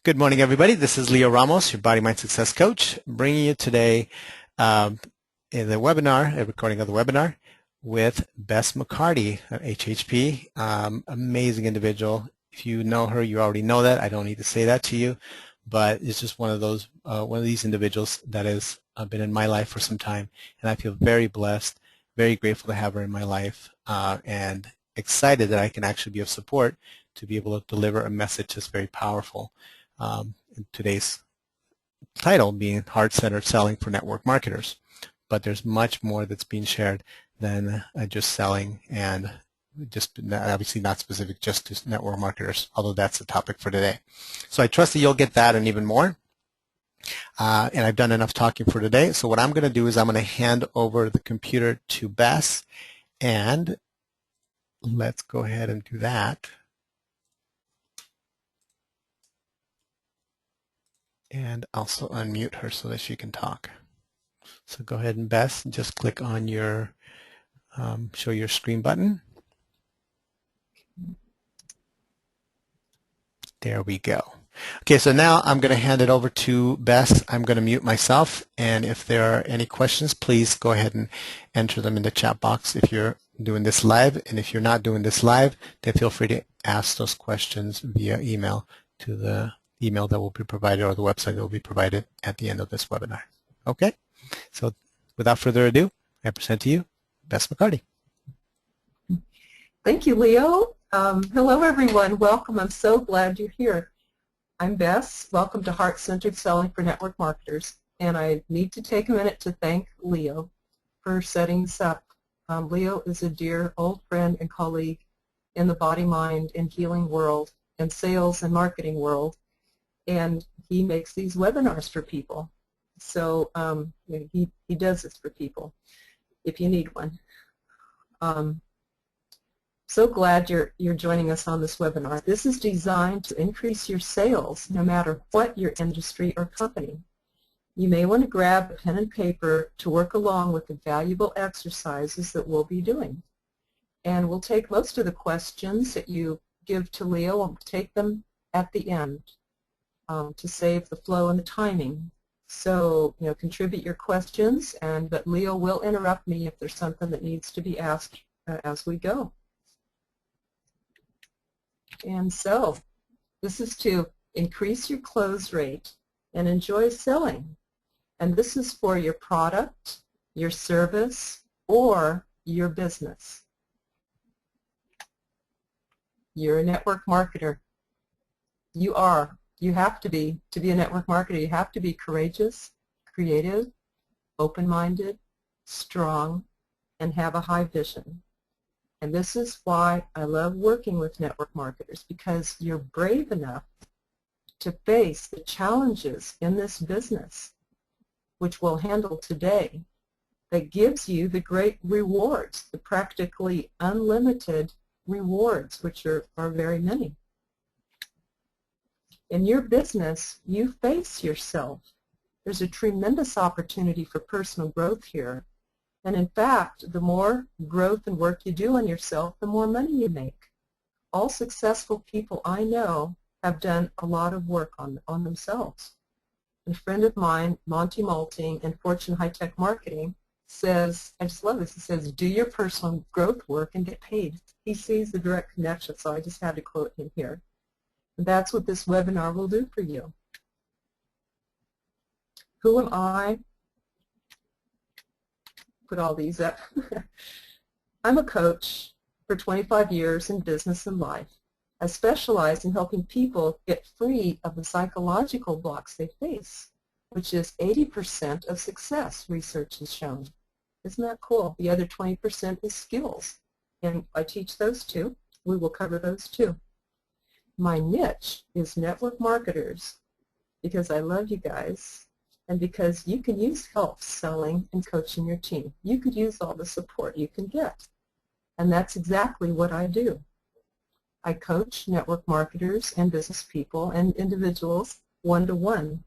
Good morning, everybody. This is Leo Ramos, your Body Mind Success Coach, bringing you today in the webinar, a recording of the webinar with Bess McCarty at HHP. Amazing individual. If you know her, you already know that. I don't need to say that to you, but it's just one of these individuals that has been in my life for some time, and I feel very blessed, very grateful to have her in my life, and excited that I can actually be of support to be able to deliver a message that's very powerful. Today's title being Heart-Centered Selling for Network Marketers. But there's much more that's being shared than just selling, and just obviously not specific just to network marketers, although that's the topic for today. So I trust that you'll get that and even more. And I've done enough talking for today. So what I'm going to do is I'm going to hand over the computer to Bess, and let's go ahead and do that. And also unmute her so that she can talk. So go ahead and Bess, just click on your show your screen button. There we go. Okay, so now I'm going to hand it over to Bess. I'm going to mute myself, and if there are any questions, please go ahead and enter them in the chat box if you're doing this live, and if you're not doing this live, then feel free to ask those questions via email to the email that will be provided, or the website that will be provided at the end of this webinar. Okay, so without further ado, I present to you Bess McCarty. Thank you, Leo. Hello, everyone. Welcome. I'm so glad you're here. I'm Bess. Welcome to Heart-Centered Selling for Network Marketers. And I need to take a minute to thank Leo for setting this up. Leo is a dear old friend and colleague in the body, mind, and healing world, and sales and marketing world. And he makes these webinars for people. So he does this for people if you need one. So glad you're joining us on this webinar. This is designed to increase your sales no matter what your industry or company. You may want to grab a pen and paper to work along with the valuable exercises that we'll be doing. And we'll take most of the questions that you give to Leo, and we'll take them at the end. To save the flow and the timing. So, contribute your questions, but Leo will interrupt me if there's something that needs to be asked as we go. And so, this is to increase your close rate and enjoy selling. And this is for your product, your service, or your business. You're a network marketer. You have to be a network marketer, you have to be courageous, creative, open-minded, strong, and have a high vision. And this is why I love working with network marketers, because you're brave enough to face the challenges in this business, which we'll handle today, that gives you the great rewards, the practically unlimited rewards, which are very many. In your business, you face yourself. There's a tremendous opportunity for personal growth here. And in fact, the more growth and work you do on yourself, the more money you make. All successful people I know have done a lot of work on themselves. And a friend of mine, Monty Malting in Fortune High Tech Marketing, says, I just love this, he says, do your personal growth work and get paid. He sees the direct connection, so I just had to quote him here. That's what this webinar will do for you. Who am I? Put all these up. I'm a coach for 25 years in business and life. I specialize in helping people get free of the psychological blocks they face, which is 80% of success, research has shown. Isn't that cool? The other 20% is skills. And I teach those too. We will cover those too. My niche is network marketers, because I love you guys, and because you can use help selling and coaching your team. You could use all the support you can get, and that's exactly what I do. I coach network marketers and business people and individuals one-to-one,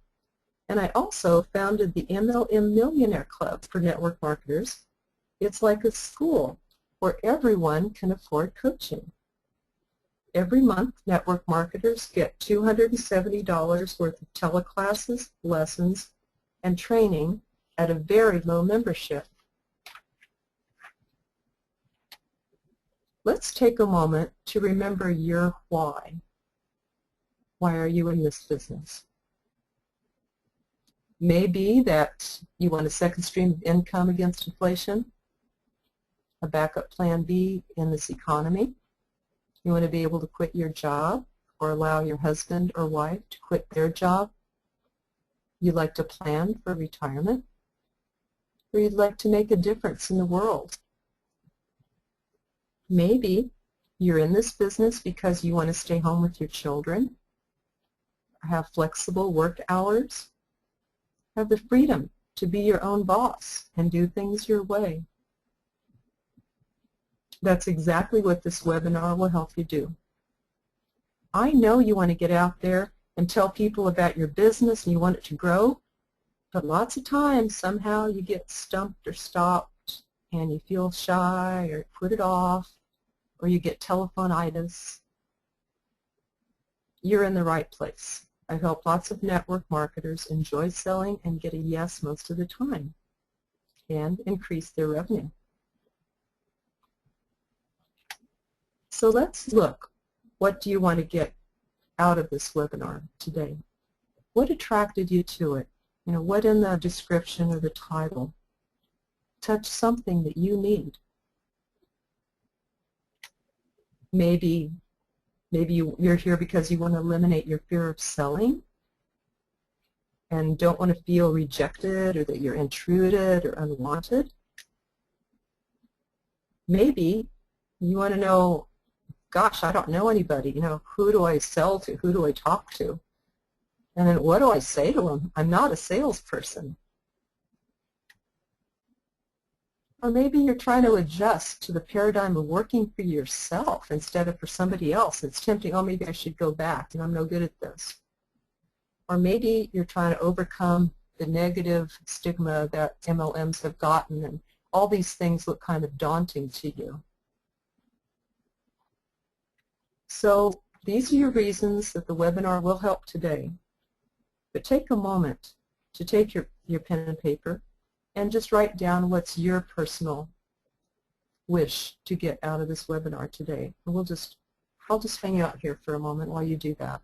and I also founded the MLM Millionaire Club for network marketers. It's like a school where everyone can afford coaching. Every month, network marketers get $270 worth of teleclasses, lessons, and training at a very low membership. Let's take a moment to remember your why. Why are you in this business? Maybe that you want a second stream of income against inflation, a backup plan B in this economy. You want to be able to quit your job or allow your husband or wife to quit their job. You'd like to plan for retirement, or you'd like to make a difference in the world. Maybe you're in this business because you want to stay home with your children, have flexible work hours, have the freedom to be your own boss and do things your way. That's exactly what this webinar will help you do. I know you want to get out there and tell people about your business and you want it to grow, but lots of times somehow you get stumped or stopped and you feel shy or put it off or you get telephonitis. You're in the right place. I've helped lots of network marketers enjoy selling and get a yes most of the time and increase their revenue. So let's look. What do you want to get out of this webinar today? What attracted you to it? You know, what in the description or the title touched something that you need? Maybe you're here because you want to eliminate your fear of selling and don't want to feel rejected or that you're intruded or unwanted. Maybe you want to know, gosh, I don't know anybody. You know, who do I sell to? Who do I talk to? And then what do I say to them? I'm not a salesperson. Or maybe you're trying to adjust to the paradigm of working for yourself instead of for somebody else. It's tempting, oh, maybe I should go back, and I'm no good at this. Or maybe you're trying to overcome the negative stigma that MLMs have gotten, and all these things look kind of daunting to you. So these are your reasons that the webinar will help today. But take a moment to take your pen and paper and just write down what's your personal wish to get out of this webinar today. And I'll just hang out here for a moment while you do that.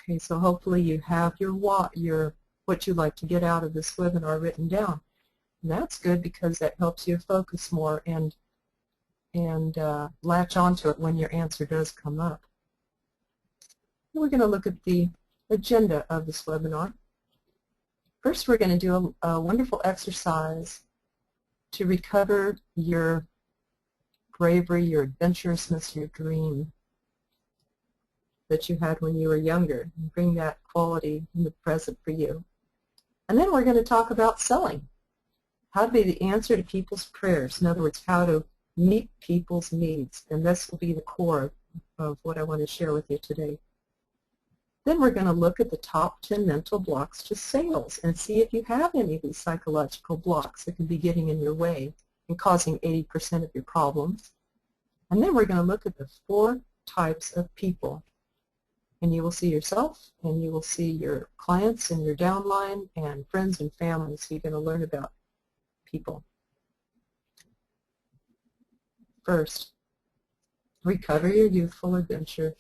Okay, so hopefully you have your what you'd like to get out of this webinar written down. And that's good because that helps you focus more and latch onto it when your answer does come up. And we're going to look at the agenda of this webinar. First, we're going to do a wonderful exercise to recover your bravery, your adventurousness, your dream that you had when you were younger, and bring that quality in the present for you. And then we're going to talk about selling, how to be the answer to people's prayers. In other words, how to meet people's needs. And this will be the core of what I want to share with you today. Then we're going to look at the top 10 mental blocks to sales and see if you have any of these psychological blocks that can be getting in your way and causing 80% of your problems. And then we're going to look at the 4 types of people. And you will see yourself, and you will see your clients and your downline and friends and family. So you're going to learn about people. First, recover your youthful adventure.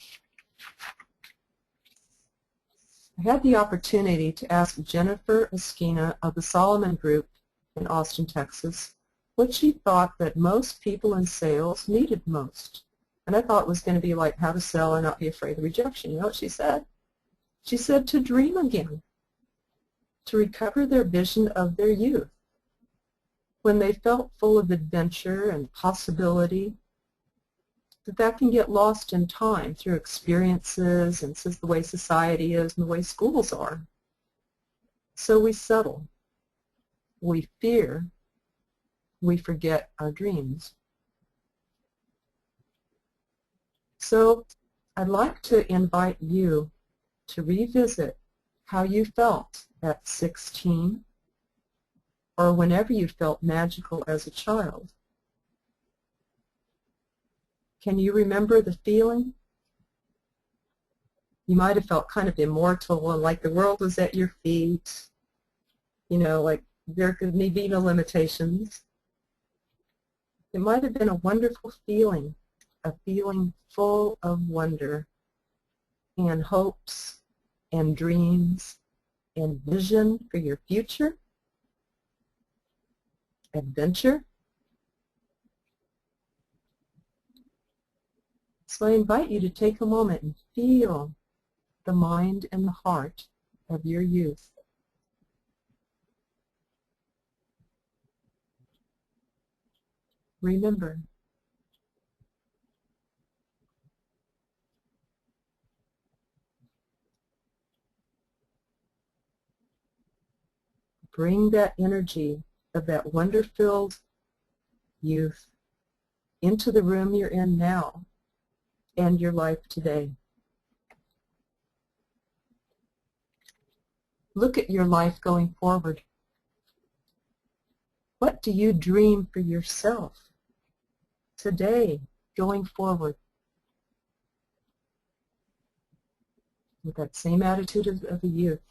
I had the opportunity to ask Jennifer Esquina of the Solomon Group in Austin, Texas, what she thought that most people in sales needed most. And I thought it was going to be like how to sell and not be afraid of rejection. You know what she said? She said to dream again, to recover their vision of their youth. When they felt full of adventure and possibility, that can get lost in time through experiences and this is the way society is and the way schools are. So we settle, we fear, we forget our dreams. So I'd like to invite you to revisit how you felt at 16 or whenever you felt magical as a child. Can you remember the feeling? You might have felt kind of immortal and like the world was at your feet, you know, like there could be no limitations. It might have been a wonderful feeling, a feeling full of wonder and hopes and dreams and vision for your future, adventure. So I invite you to take a moment and feel the mind and the heart of your youth. Remember, bring that energy of that wonder-filled youth into the room you're in now and your life today. Look at your life going forward. What do you dream for yourself today, going forward? With that same attitude of the youth.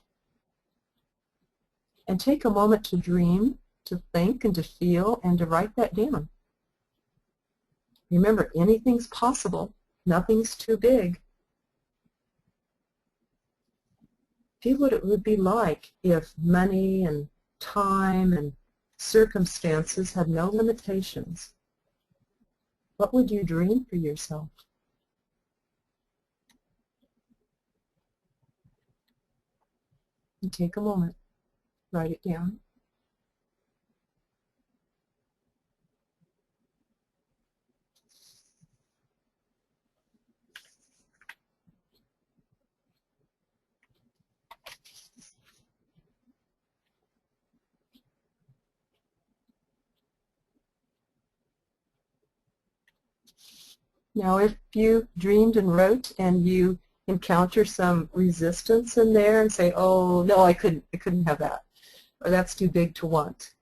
And take a moment to dream, to think, and to feel, and to write that down. Remember, anything's possible. Nothing's too big. Feel what it would be like if money and time and circumstances had no limitations. What would you dream for yourself? And take a moment, write it down. Now, if you dreamed and wrote and you encounter some resistance in there and say, oh, no, I couldn't have that, or that's too big to want,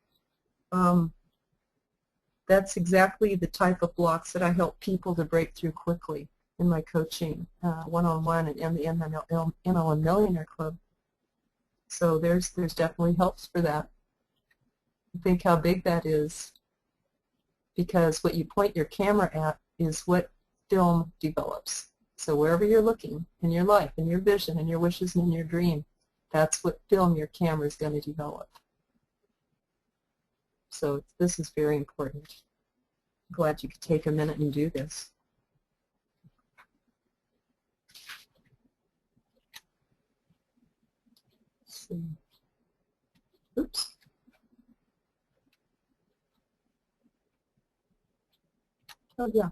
that's exactly the type of blocks that I help people to break through quickly in my coaching, one-on-one and in the MLM Millionaire Club. So there's definitely helps for that. Think how big that is, because what you point your camera at is what film develops. So wherever you're looking in your life, in your vision, in your wishes, and in your dream, that's what film your camera is going to develop. So this is very important. I'm glad you could take a minute and do this. Let's see. Oops. Oh, yeah.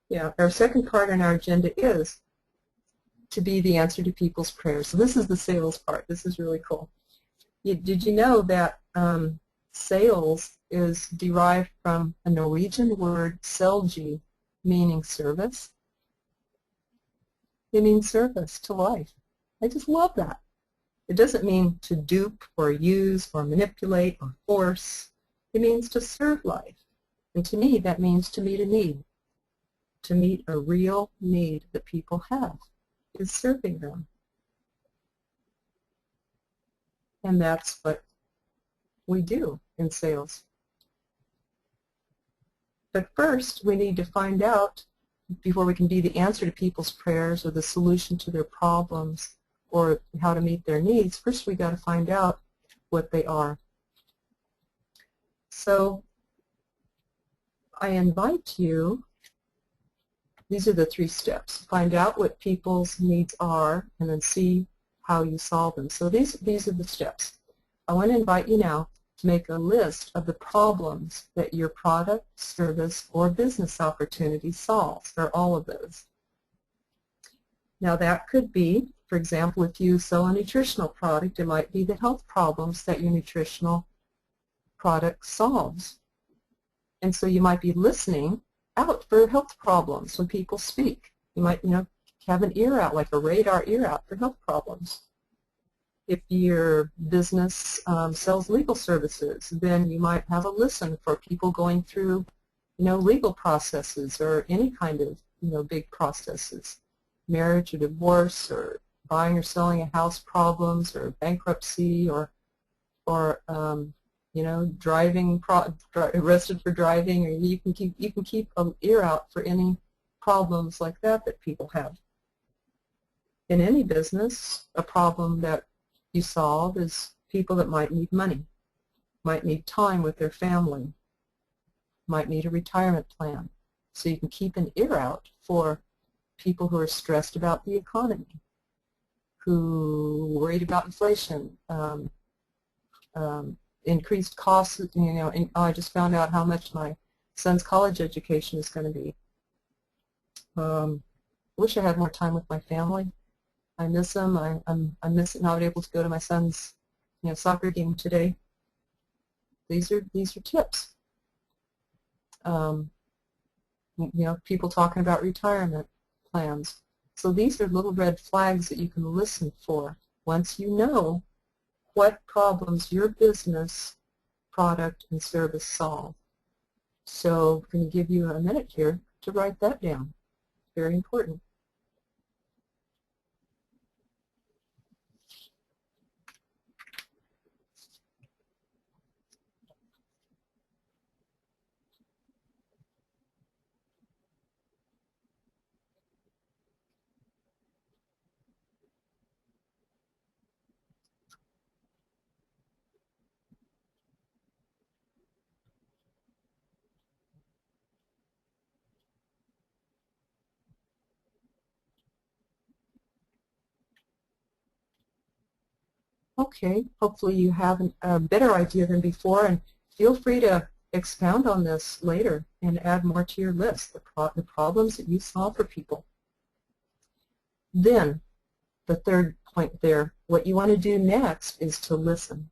Yeah, our second part on our agenda is to be the answer to people's prayers. So this is the sales part. This is really cool. Did you know that sales is derived from a Norwegian word, selgi, meaning service? It means service to life. I just love that. It doesn't mean to dupe or use or manipulate or force. It means to serve life. And to me, that means to meet a need. To meet a real need that people have is serving them. And that's what we do in sales. But first, we need to find out, before we can be the answer to people's prayers or the solution to their problems or how to meet their needs, first we got to find out what they are. So I invite you, these are the 3 steps. Find out what people's needs are and then see how you solve them. So these are the steps. I want to invite you now to make a list of the problems that your product, service, or business opportunity solves, or all of those. Now that could be For example, if you sell a nutritional product, it might be the health problems that your nutritional product solves. And so you might be listening out for health problems when people speak. You might, have an ear out, like a radar ear out for health problems. If your business sells legal services, then you might have a listen for people going through, legal processes or any kind of, big processes, marriage or divorce or buying or selling a house problems or bankruptcy or driving, arrested for driving, or you can keep an ear out for any problems like that people have. In any business, a problem that you solve is people that might need money, might need time with their family, might need a retirement plan. So you can keep an ear out for people who are stressed about the economy, who are worried about inflation, increased costs. I just found out how much my son's college education is going to be. Wish I had more time with my family. I miss them. I miss not able to go to my son's soccer game today. These are tips. People talking about retirement plans. So these are little red flags that you can listen for once you know what problems your business, product, and service solve. So I'm going to give you a minute here to write that down. Very important. Okay, hopefully you have a better idea than before, and feel free to expound on this later and add more to your list, the problems that you solve for people. Then, the third point there, what you want to do next is to listen.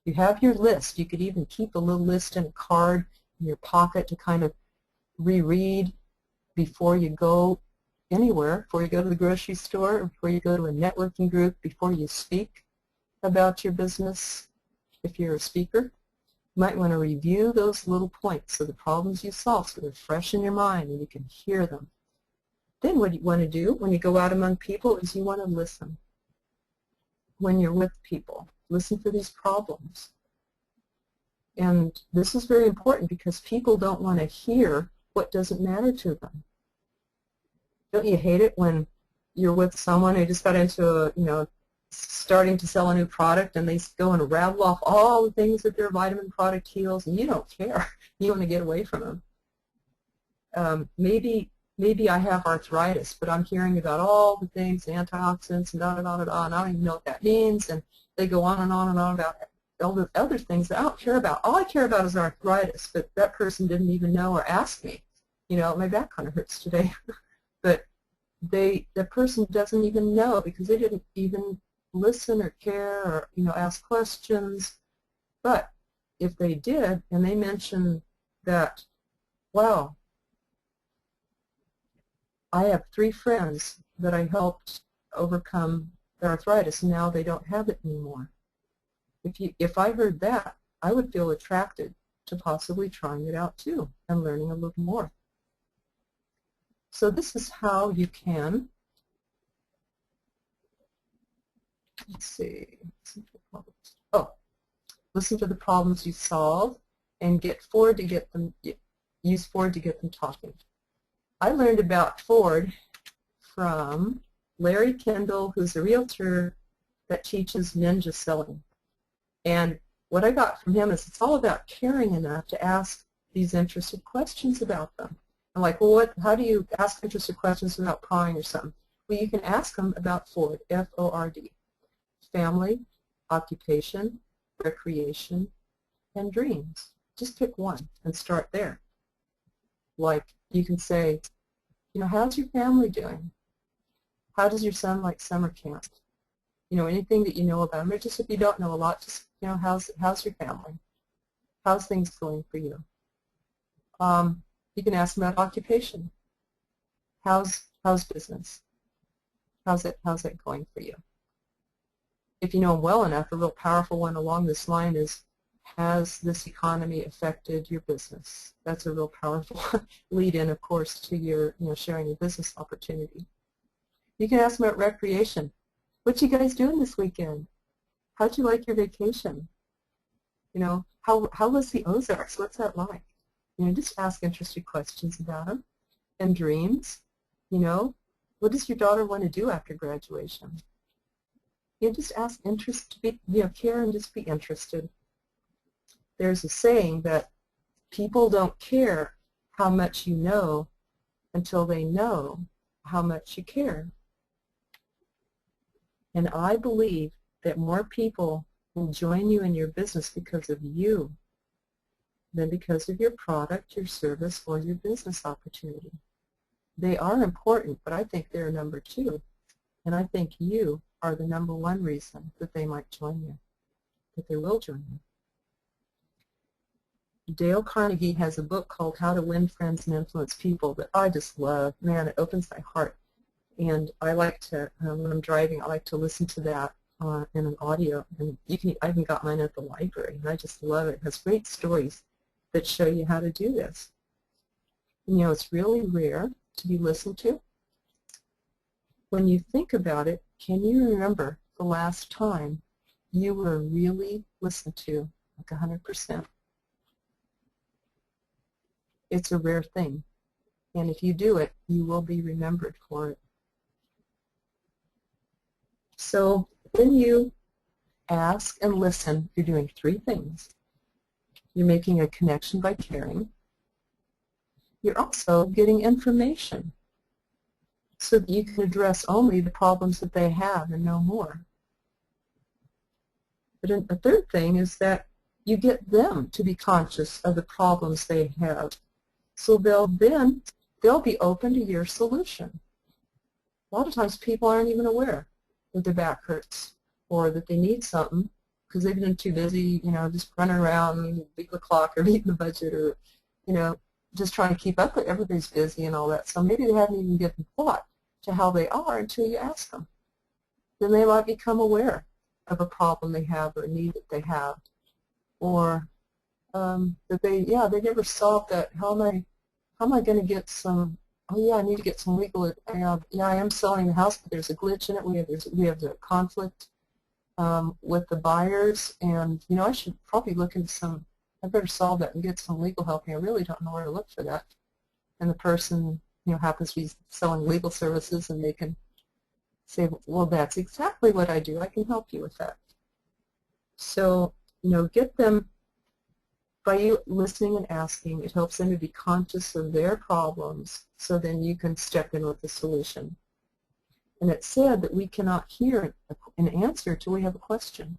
You have your list. You could even keep a little list in a card in your pocket to kind of reread before you go anywhere, before you go to the grocery store, or before you go to a networking group, before you speak about your business. If you're a speaker, you might want to review those little points of the problems you solve so they're fresh in your mind and you can hear them. Then what you want to do when you go out among people is you want to listen. When you're with people, listen for these problems. And this is very important because people don't want to hear what doesn't matter to them. Don't you hate it when you're with someone who just got into starting to sell a new product and they go and rattle off all the things that their vitamin product heals and you don't care. You want to get away from them. Maybe I have arthritis, but I'm hearing about all the things, antioxidants and da-da-da-da-da, and I don't even know what that means, and they go on and on and on about all the other things that I don't care about. All I care about is arthritis, but that person didn't even know or ask me. My back kind of hurts today. But the person doesn't even know because they didn't even listen or care or ask questions. But if they did and they mentioned that, wow, I have 3 friends that I helped overcome their arthritis and now they don't have it anymore. If I heard that, I would feel attracted to possibly trying it out too and learning a little more. So this is how you can, let's see, listen to the problems you solve and use Ford to get them talking. I learned about Ford from Larry Kendall, who's a realtor that teaches ninja selling. And what I got from him is it's all about caring enough to ask these interested questions about them. I'm like, well, how do you ask interested questions about crying or something? Well, you can ask them about Ford, F-O-R-D, family, occupation, recreation, and dreams. Just pick one and start there. Like, you can say, how's your family doing? How does your son like summer camp? anything that you know about them, or just if you don't know a lot, just, how's your family? How's things going for you? You can ask them about occupation. How's business? How's it going for you? If you know them well enough, a real powerful one along this line is, has this economy affected your business? That's a real powerful lead-in, of course, to your, sharing your business opportunity. You can ask them about recreation. What you guys doing this weekend? How'd you like your vacation? How was the Ozarks? What's that like? Just ask interested questions about them. And dreams. What does your daughter want to do after graduation? Just ask interest to be, care and just be interested. There's a saying that people don't care how much you know until they know how much you care. And I believe that more people will join you in your business because of you than because of your product, your service, or your business opportunity. They are important, but I think they're number two. And I think you are the number one reason that they might join you, that they will join you. Dale Carnegie has a book called How to Win Friends and Influence People that I just love. Man, it opens my heart. And I like to, when I'm driving, I like to listen to that in an audio. And I even got mine at the library, and I just love it. It has great stories that show you how to do this. And, it's really rare to be listened to. When you think about it, can you remember the last time you were really listened to, like 100%? It's a rare thing. And if you do it, you will be remembered for it. So when you ask and listen, you're doing three things. You're making a connection by caring. You're also getting information so that you can address only the problems that they have and no more. But a third thing is that you get them to be conscious of the problems they have. So they'll be open to your solution. A lot of times people aren't even aware that their back hurts or that they need something because they've been too busy, just running around, beating the clock or beating the budget or, just trying to keep up with everybody's busy and all that. So maybe they haven't even given thought to how they are until you ask them. Then they might become aware of a problem they have or a need that they have, or that they never solved that. How am I going to get some? Oh yeah, I need to get some legal. I am selling the house, but there's a glitch in it. We have the conflict with the buyers, and I should probably look into some. I better solve that and get some legal help. I really don't know where to look for that. And the person, happens to be selling legal services, and they can say, well, that's exactly what I do. I can help you with that. So, get them, by you listening and asking, it helps them to be conscious of their problems, so then you can step in with the solution. And it's said that we cannot hear an answer till we have a question.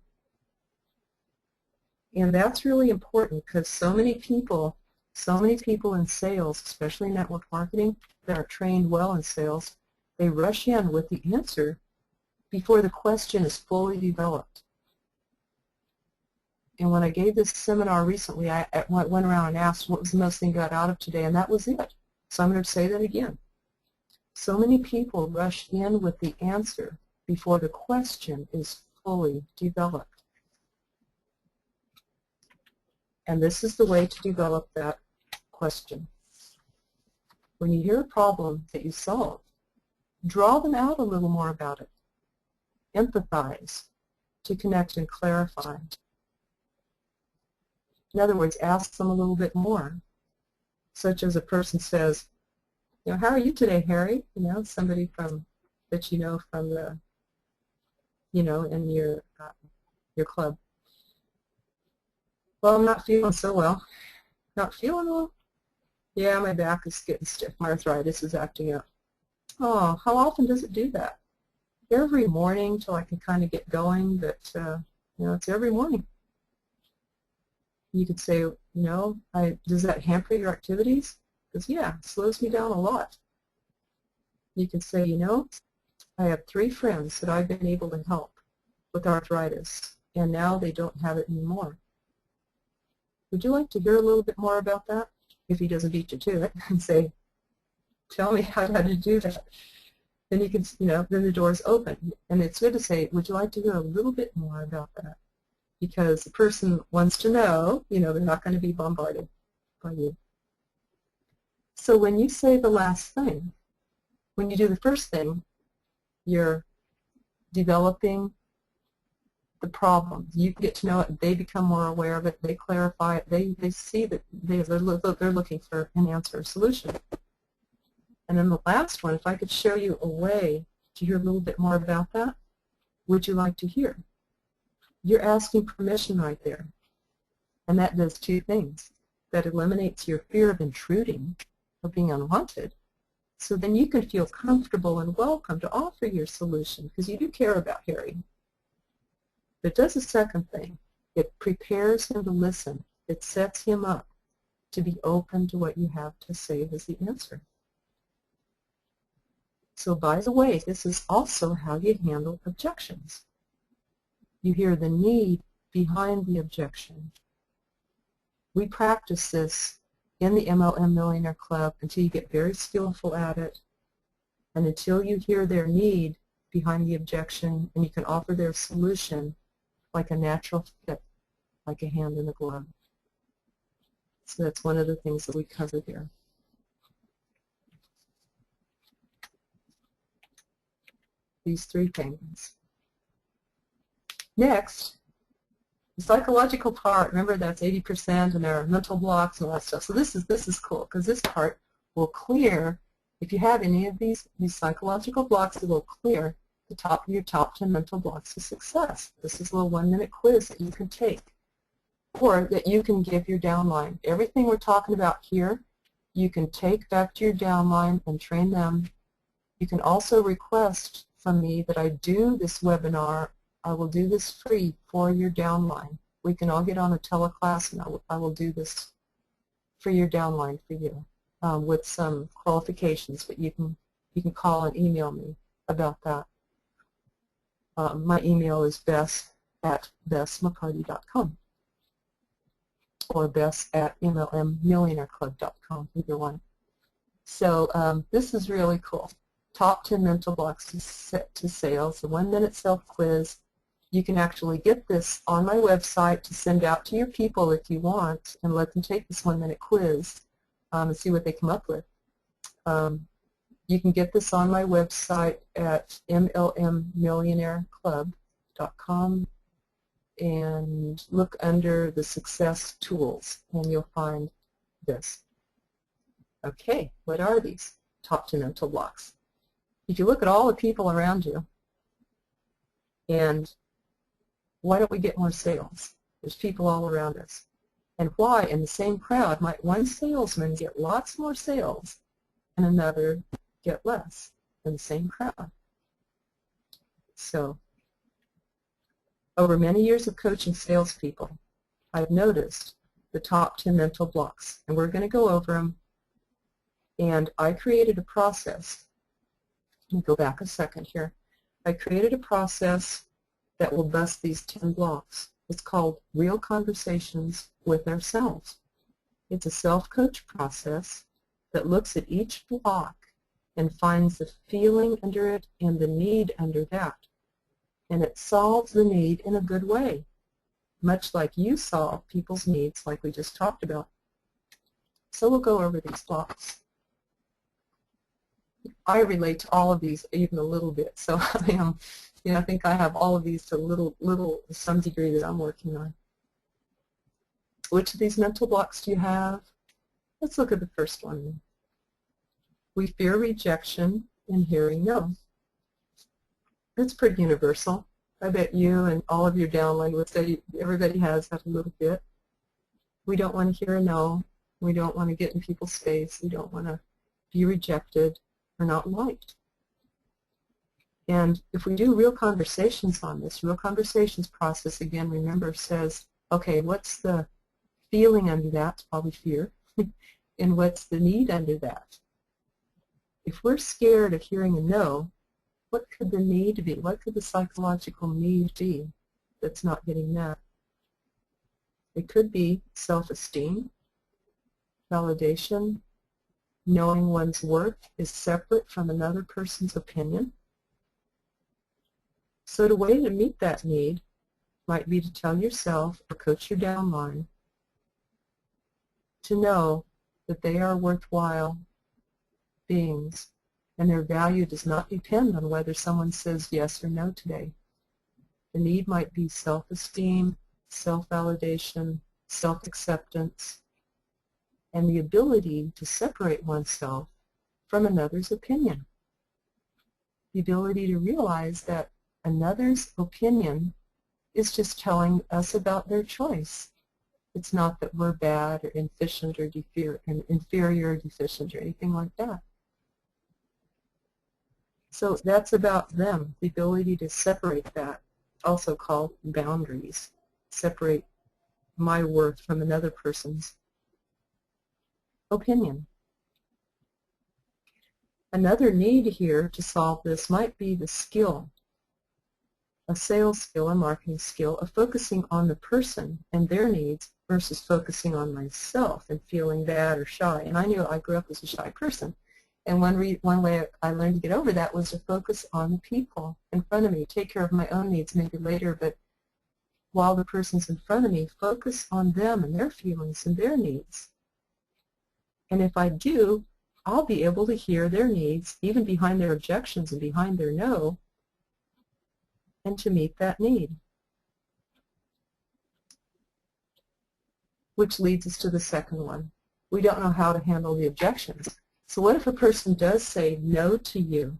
And that's really important because so many people in sales, especially network marketing, that are trained well in sales, they rush in with the answer before the question is fully developed. And when I gave this seminar recently, I went around and asked what was the most thing got out of today, and that was it. So I'm going to say that again. So many people rush in with the answer before the question is fully developed. And this is the way to develop that question. When you hear a problem that you solve, draw them out a little more about it. Empathize to connect and clarify. In other words, ask them a little bit more, such as a person says, how are you today, Harry? Somebody that you know from the, in your club. Well, I'm not feeling so well. Not feeling well? Yeah, my back is getting stiff. My arthritis is acting up. Oh, how often does it do that? Every morning till I can kind of get going, but, it's every morning. You could say, does that hamper your activities? Because, yeah, it slows me down a lot. You can say, I have 3 friends that I've been able to help with arthritis, and now they don't have it anymore. Would you like to hear a little bit more about that? If he doesn't beat you to it and say, tell me how to do that. Then you can, then the door is open. And it's good to say, would you like to hear a little bit more about that? Because the person wants to know, they're not going to be bombarded by you. So when you say the last thing, when you do the first thing, you're developing the problem. You get to know it, they become more aware of it, they clarify it, they see that they're looking for an answer, a solution. And then the last one, if I could show you a way to hear a little bit more about that, would you like to hear? You're asking permission right there. And that does two things. That eliminates your fear of intruding, of being unwanted. So then you can feel comfortable and welcome to offer your solution, because you do care about Harry. But it does a second thing. It prepares him to listen. It sets him up to be open to what you have to say as the answer. So by the way, this is also how you handle objections. You hear the need behind the objection. We practice this in the MLM Millionaire Club until you get very skillful at it, and until you hear their need behind the objection and you can offer their solution like a natural fit, like a hand in a glove. So that's one of the things that we cover there. These three things. Next, the psychological part, remember that's 80% and there are mental blocks and all that stuff. So this is cool because this part will clear, if you have any of these psychological blocks, it will clear your top 10 mental blocks of success. This is a little 1-minute quiz that you can take or that you can give your downline. Everything we're talking about here, you can take back to your downline and train them. You can also request from me that I do this webinar. I will do this free for your downline. We can all get on a teleclass and I will do this for your downline for you with some qualifications, but you can call and email me about that. My email is bess@bessmccarty.com or bess@mlmmillionaireclub.com, either one. So this is really cool. Top 10 mental blocks to sales, the 1-minute self-quiz. You can actually get this on my website to send out to your people if you want and let them take this 1-minute quiz and see what they come up with. You can get this on my website at mlmmillionaireclub.com and look under the success tools and you'll find this. Okay, what are these top 10 mental blocks? If you look at all the people around you, and why don't we get more sales? There's people all around us. And why, in the same crowd, might one salesman get lots more sales and another get less in the same crowd? So, over many years of coaching salespeople, I've noticed the top 10 mental blocks, and we're going to go over them. And I created a process. Let me go back a second here. I created a process that will bust these 10 blocks. It's called Real Conversations with Ourselves. It's a self-coach process that looks at each block and finds the feeling under it and the need under that. And it solves the need in a good way, much like you solve people's needs like we just talked about. So we'll go over these blocks. I relate to all of these even a little bit, so I think I have all of these to some degree that I'm working on. Which of these mental blocks do you have? Let's look at the first one. We fear rejection and hearing no. It's pretty universal. I bet you and all of your downline would say everybody has that a little bit. We don't want to hear a no. We don't want to get in people's face. We don't want to be rejected or not liked. And if we do real conversations on this, real conversations process, again, remember, says, okay, what's the feeling under that? It's probably fear. And what's the need under that? If we're scared of hearing a no, what could the need be? What could the psychological need be that's not getting met? It could be self-esteem, validation, knowing one's worth is separate from another person's opinion. So the way to meet that need might be to tell yourself or coach your downline to know that they are worthwhile beings and their value does not depend on whether someone says yes or no today. The need might be self-esteem, self-validation, self-acceptance, and the ability to separate oneself from another's opinion. The ability to realize that another's opinion is just telling us about their choice. It's not that we're bad or inefficient or inferior or deficient or anything like that. So that's about them, the ability to separate that, also called boundaries, separate my worth from another person's opinion. Another need here to solve this might be the skill, a sales skill, a marketing skill, of focusing on the person and their needs versus focusing on myself and feeling bad or shy. And I knew I grew up as a shy person. And one way I learned to get over that was to focus on the people in front of me, take care of my own needs maybe later, but while the person's in front of me, focus on them and their feelings and their needs. And if I do, I'll be able to hear their needs, even behind their objections and behind their no, and to meet that need. Which leads us to the second one. We don't know how to handle the objections. So what if a person does say no to you?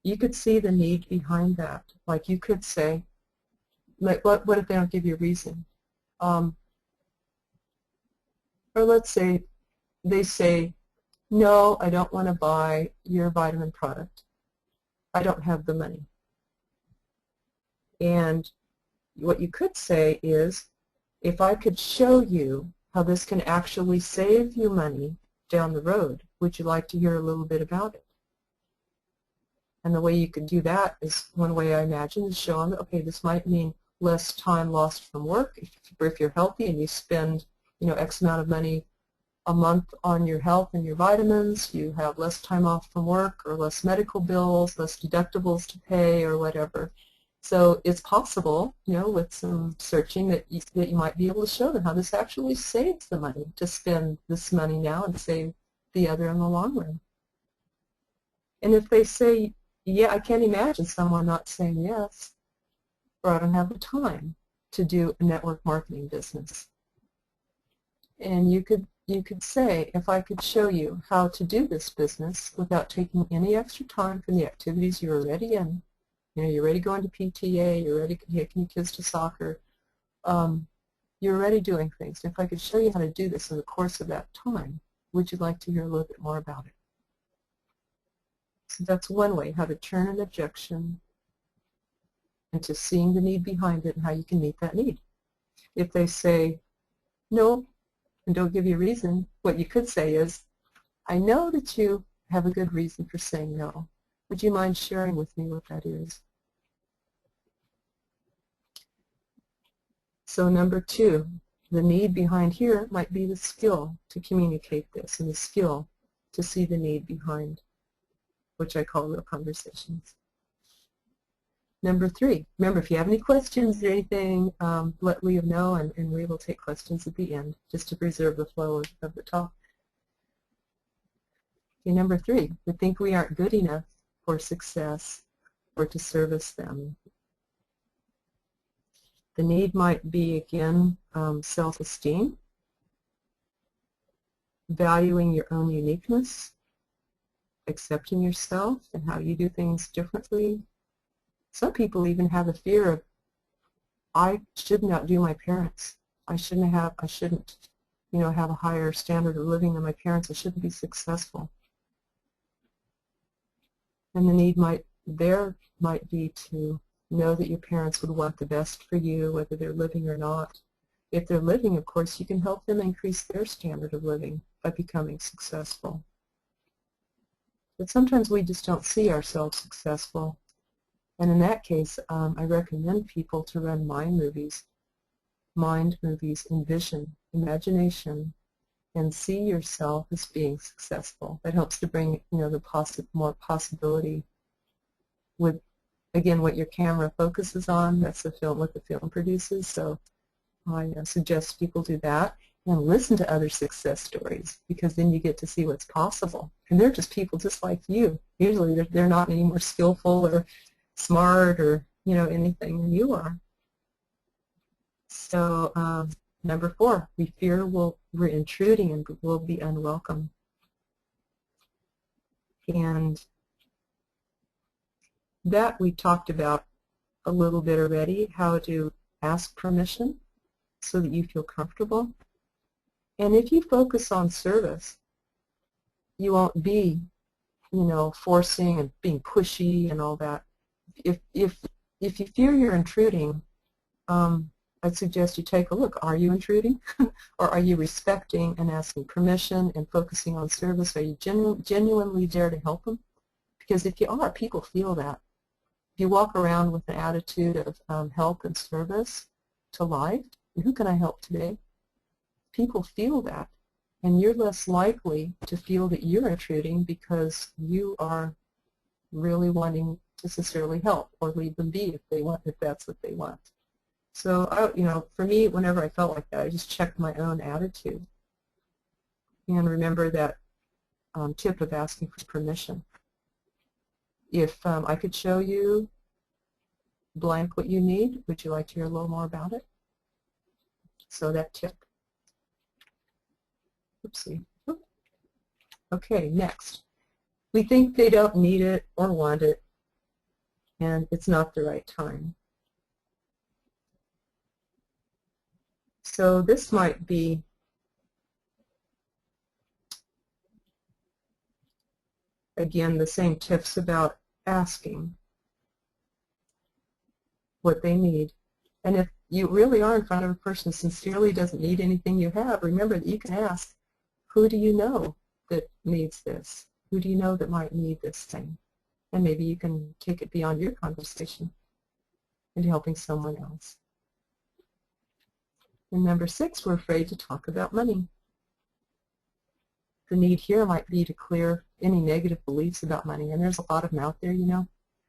You could see the need behind that. Like you could say, like what if they don't give you a reason? Or let's say they say, no, I don't want to buy your vitamin product. I don't have the money. And what you could say is, if I could show you how this can actually save you money down the road, would you like to hear a little bit about it? And the way you could do that is, one way I imagine, is show them, okay, this might mean less time lost from work. If you're healthy and you spend, X amount of money a month on your health and your vitamins, you have less time off from work or less medical bills, less deductibles to pay or whatever. So it's possible, with some searching that you might be able to show them how this actually saves the money to spend this money now and save the other in the long run. And if they say, yeah, I can't imagine someone not saying yes, or I don't have the time to do a network marketing business. And you could say, if I could show you how to do this business without taking any extra time from the activities you're already in, you're already going to PTA, you're already taking your kids to soccer, you're already doing things. If I could show you how to do this in the course of that time, would you like to hear a little bit more about it? So that's one way, how to turn an objection into seeing the need behind it and how you can meet that need. If they say no and don't give you a reason, what you could say is, I know that you have a good reason for saying no. Would you mind sharing with me what that is? So number two, the need behind here might be the skill to communicate this and the skill to see the need behind, which I call real conversations. Number three, remember, if you have any questions or anything, let Leo know, and we will take questions at the end, just to preserve the flow of the talk. Okay, number three, we think we aren't good enough for success or to service them. The need might be, again, self-esteem, valuing your own uniqueness, accepting yourself and how you do things differently. Some people even have a fear of, I shouldn't outdo my parents. I shouldn't, have a higher standard of living than my parents. I shouldn't be successful. And the need might be to know that your parents would want the best for you, whether they're living or not. If they're living, of course, you can help them increase their standard of living by becoming successful. But sometimes we just don't see ourselves successful. And in that case, I recommend people to run mind movies, envision, imagination, and see yourself as being successful. That helps to bring, the more possibility with, again, what your camera focuses on. That's what the film produces. So I suggest people do that and listen to other success stories, because then you get to see what's possible. And they're just people just like you. Usually they're not any more skillful or smart or anything than you are. So number 4, we fear we're intruding and will be unwelcome. And that we talked about a little bit already, how to ask permission so that you feel comfortable. And if you focus on service, you won't be, forcing and being pushy and all that. If you fear you're intruding, I'd suggest you take a look. Are you intruding? Or are you respecting and asking permission and focusing on service? Are you genuinely there to help them? Because if you are, people feel that. If you walk around with an attitude of help and service to life, who can I help today? People feel that, and you're less likely to feel that you're intruding because you are really wanting to sincerely help or leave them be if that's what they want. So, for me, whenever I felt like that, I just checked my own attitude and remember that tip of asking for permission. If I could show you blank what you need, would you like to hear a little more about it? So that tip. Oopsie. Okay, next. We think they don't need it or want it, and it's not the right time. So this might be again the same tips about asking what they need. And if you really are in front of a person who sincerely doesn't need anything you have, remember that you can ask, who do you know that needs this? Who do you know that might need this thing? And maybe you can take it beyond your conversation into helping someone else. And number 6, we're afraid to talk about money. The need here might be to clear any negative beliefs about money, and there's a lot of them out there,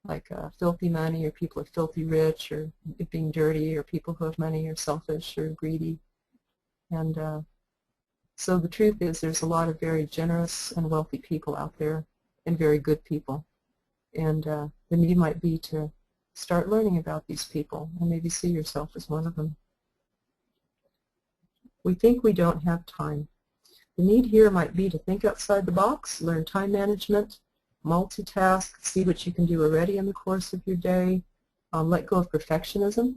like filthy money, or people are filthy rich, or it being dirty, or people who have money are selfish or greedy. And so the truth is there's a lot of very generous and wealthy people out there, and very good people. And the need might be to start learning about these people and maybe see yourself as one of them. We think we don't have time. The need here might be to think outside the box, learn time management, multitask, see what you can do already in the course of your day, let go of perfectionism.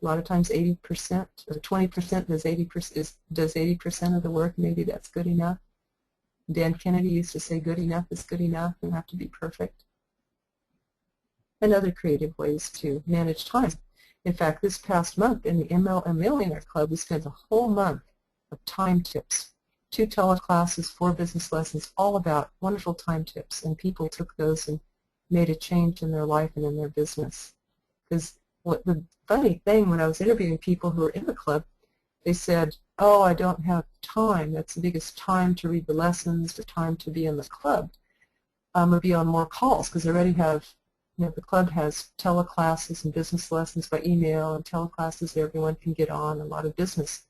A lot of times 80% or 20% does 80% of the work. Maybe that's good enough. Dan Kennedy used to say good enough is good enough. You don't have to be perfect. And other creative ways to manage time. In fact, this past month in the MLM Millionaire Club, we spent a whole month of time tips. 2 teleclasses, 4 business lessons, all about wonderful time tips. And people took those and made a change in their life and in their business. Because the funny thing, when I was interviewing people who were in the club, they said, oh, I don't have time. That's the biggest time to read the lessons, the time to be in the club, or be on more calls, because they already have, the club has teleclasses and business lessons by email and teleclasses that everyone can get on, a lot of business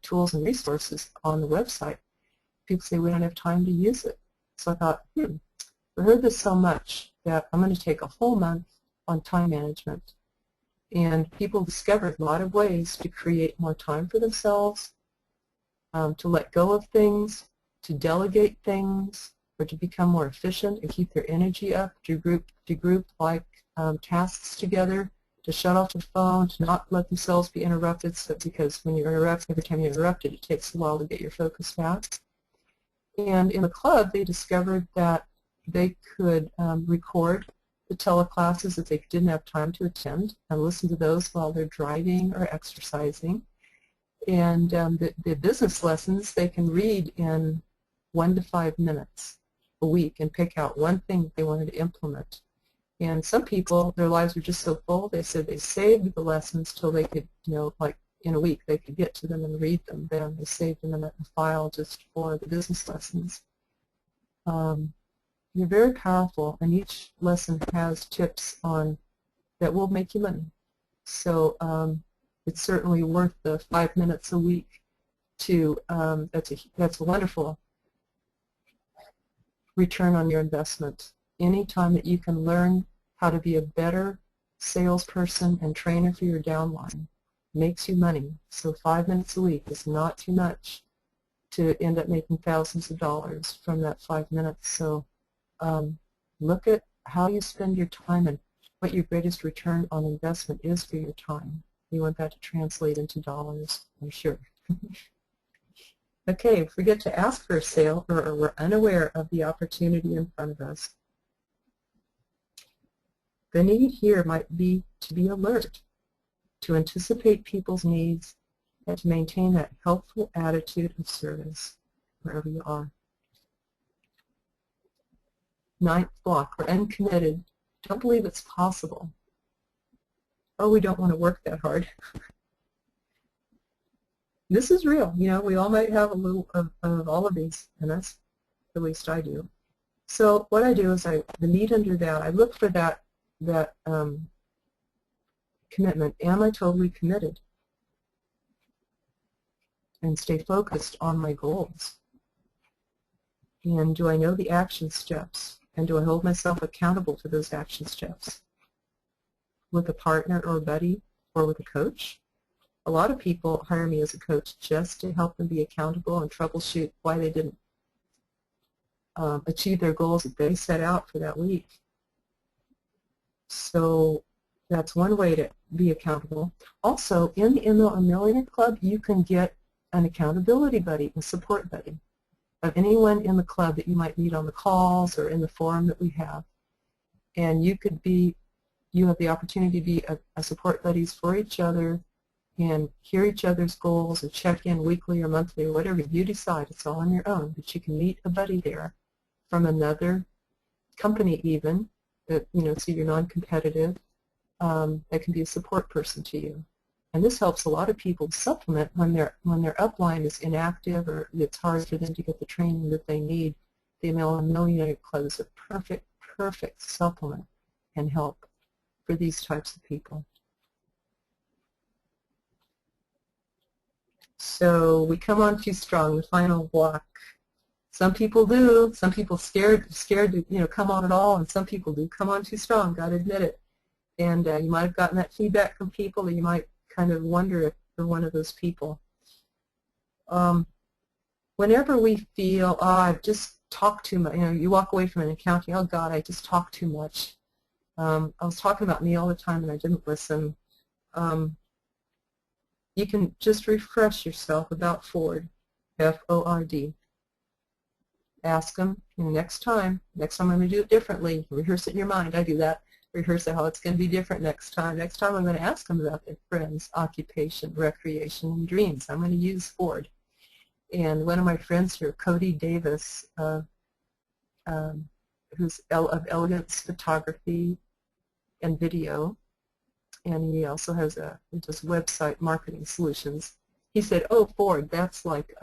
tools and resources on the website. People say we don't have time to use it. So I thought, I heard this so much that I'm going to take a whole month on time management. And people discovered a lot of ways to create more time for themselves, to let go of things, to delegate things, or to become more efficient and keep their energy up, to group like tasks together, to shut off the phone, to not let themselves be interrupted, because when you're interrupted, every time you're interrupted, it takes a while to get your focus back. And in the club, they discovered that they could record the teleclasses that they didn't have time to attend and listen to those while they're driving or exercising. And the business lessons they can read in 1 to 5 minutes. a week and pick out one thing that they wanted to implement. And some people, their lives were just so full, they said they saved the lessons till they could, like in a week, they could get to them and read them. Then they saved them in a file just for the business lessons. You're very powerful, and each lesson has tips on that will make you money. So it's certainly worth the 5 minutes a week to, that's a wonderful return on your investment. Any time that you can learn how to be a better salesperson and trainer for your downline makes you money. So 5 minutes a week is not too much to end up making thousands of dollars from that 5 minutes. So look at how you spend your time and what your greatest return on investment is for your time. You want that to translate into dollars, I'm sure. Okay, if we get to ask for a sale or we're unaware of the opportunity in front of us, the need here might be to be alert, to anticipate people's needs, and to maintain that helpful attitude of service wherever you are. Ninth block, we're uncommitted, don't believe it's possible, or we don't want to work that hard. This is real. We all might have a little of all of these, and that's at least I do. So what I do is the need under that, I look for that commitment. Am I totally committed? And stay focused on my goals. And do I know the action steps? And do I hold myself accountable to those action steps? With a partner or a buddy or with a coach? A lot of people hire me as a coach just to help them be accountable and troubleshoot why they didn't achieve their goals that they set out for that week. So that's one way to be accountable. Also, in the MLM Millionaire Club, you can get an accountability buddy, a support buddy, of anyone in the club that you might meet on the calls or in the forum that we have. And you have the opportunity to be a support buddies for each other and hear each other's goals and check in weekly or monthly or whatever you decide. It's all on your own, but you can meet a buddy there from another company even, that, so you're non-competitive, that can be a support person to you. And this helps a lot of people supplement when their upline is inactive or it's hard for them to get the training that they need. The MLM Millionaire Club is a perfect supplement and help for these types of people. So we come on too strong, the final block. Some people do. Some people scared to come on at all, and some people do come on too strong. Got to admit it. And you might have gotten that feedback from people, or you might kind of wonder if you're one of those people. Whenever we feel, oh, I've just talked too much, you walk away from an accounting, oh God, I just talked too much. I was talking about me all the time and I didn't listen. You can just refresh yourself about Ford, F-O-R-D. Ask them, next time I'm going to do it differently. Rehearse it in your mind. I do that. Rehearse how it's going to be different next time. Next time I'm going to ask them about their friends, occupation, recreation, and dreams. I'm going to use Ford. And one of my friends here, Cody Davis, who's of Elegance Photography and Video, and he also has just website marketing solutions. He said, oh, Ford, that's like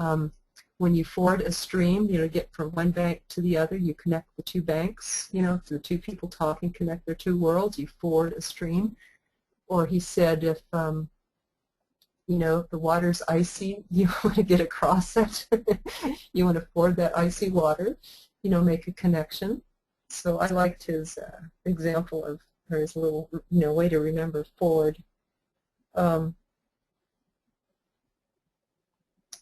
when you forward a stream, get from one bank to the other, you connect the two banks, the two people talking, connect their two worlds, you forward a stream. Or he said if, if the water's icy, you want to get across it, you want to forward that icy water, make a connection. So I liked his example of, or his little, way to remember Ford.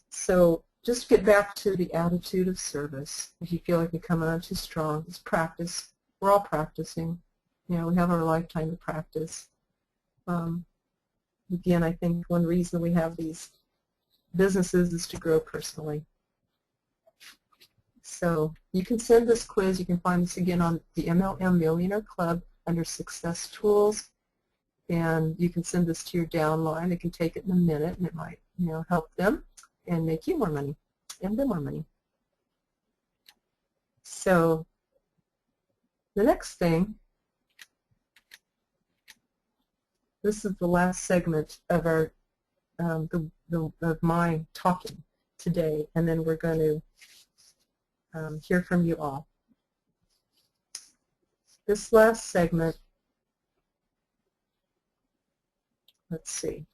So just get back to the attitude of service. If you feel like you're coming on too strong, just practice. We're all practicing. We have our lifetime to practice. Again, I think one reason we have these businesses is to grow personally. So you can send this quiz. You can find this again on the MLM Millionaire Club under Success Tools. And you can send this to your downline. They can take it in a minute, and it might help them and make you more money and them more money. So the next thing, this is the last segment of our of my talking today, and then we're going to hear from you all. This last segment, let's see,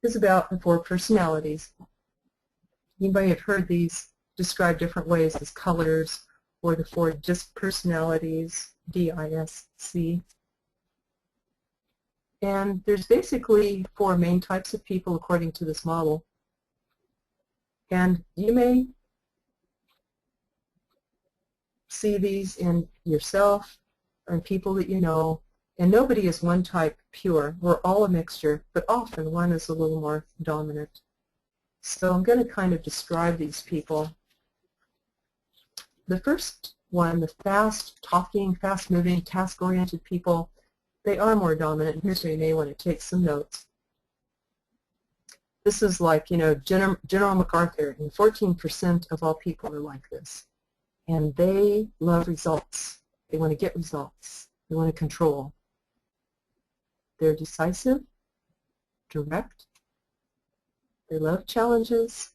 is about the 4 personalities. You may have heard these described different ways as colors, or the 4 DISC personalities, D-I-S-C. And there's basically 4 main types of people according to this model. And you may see these in yourself or in people that you know. And nobody is one type pure. We're all a mixture, but often one is a little more dominant. So I'm going to kind of describe these people. The first one, the fast-talking, fast-moving, task-oriented people, they are more dominant. Here's where you may want to take some notes. This is like, you know, General MacArthur, and 14% of all people are like this. And they love results. They want to get results. They want to control. They're decisive, direct. They love challenges.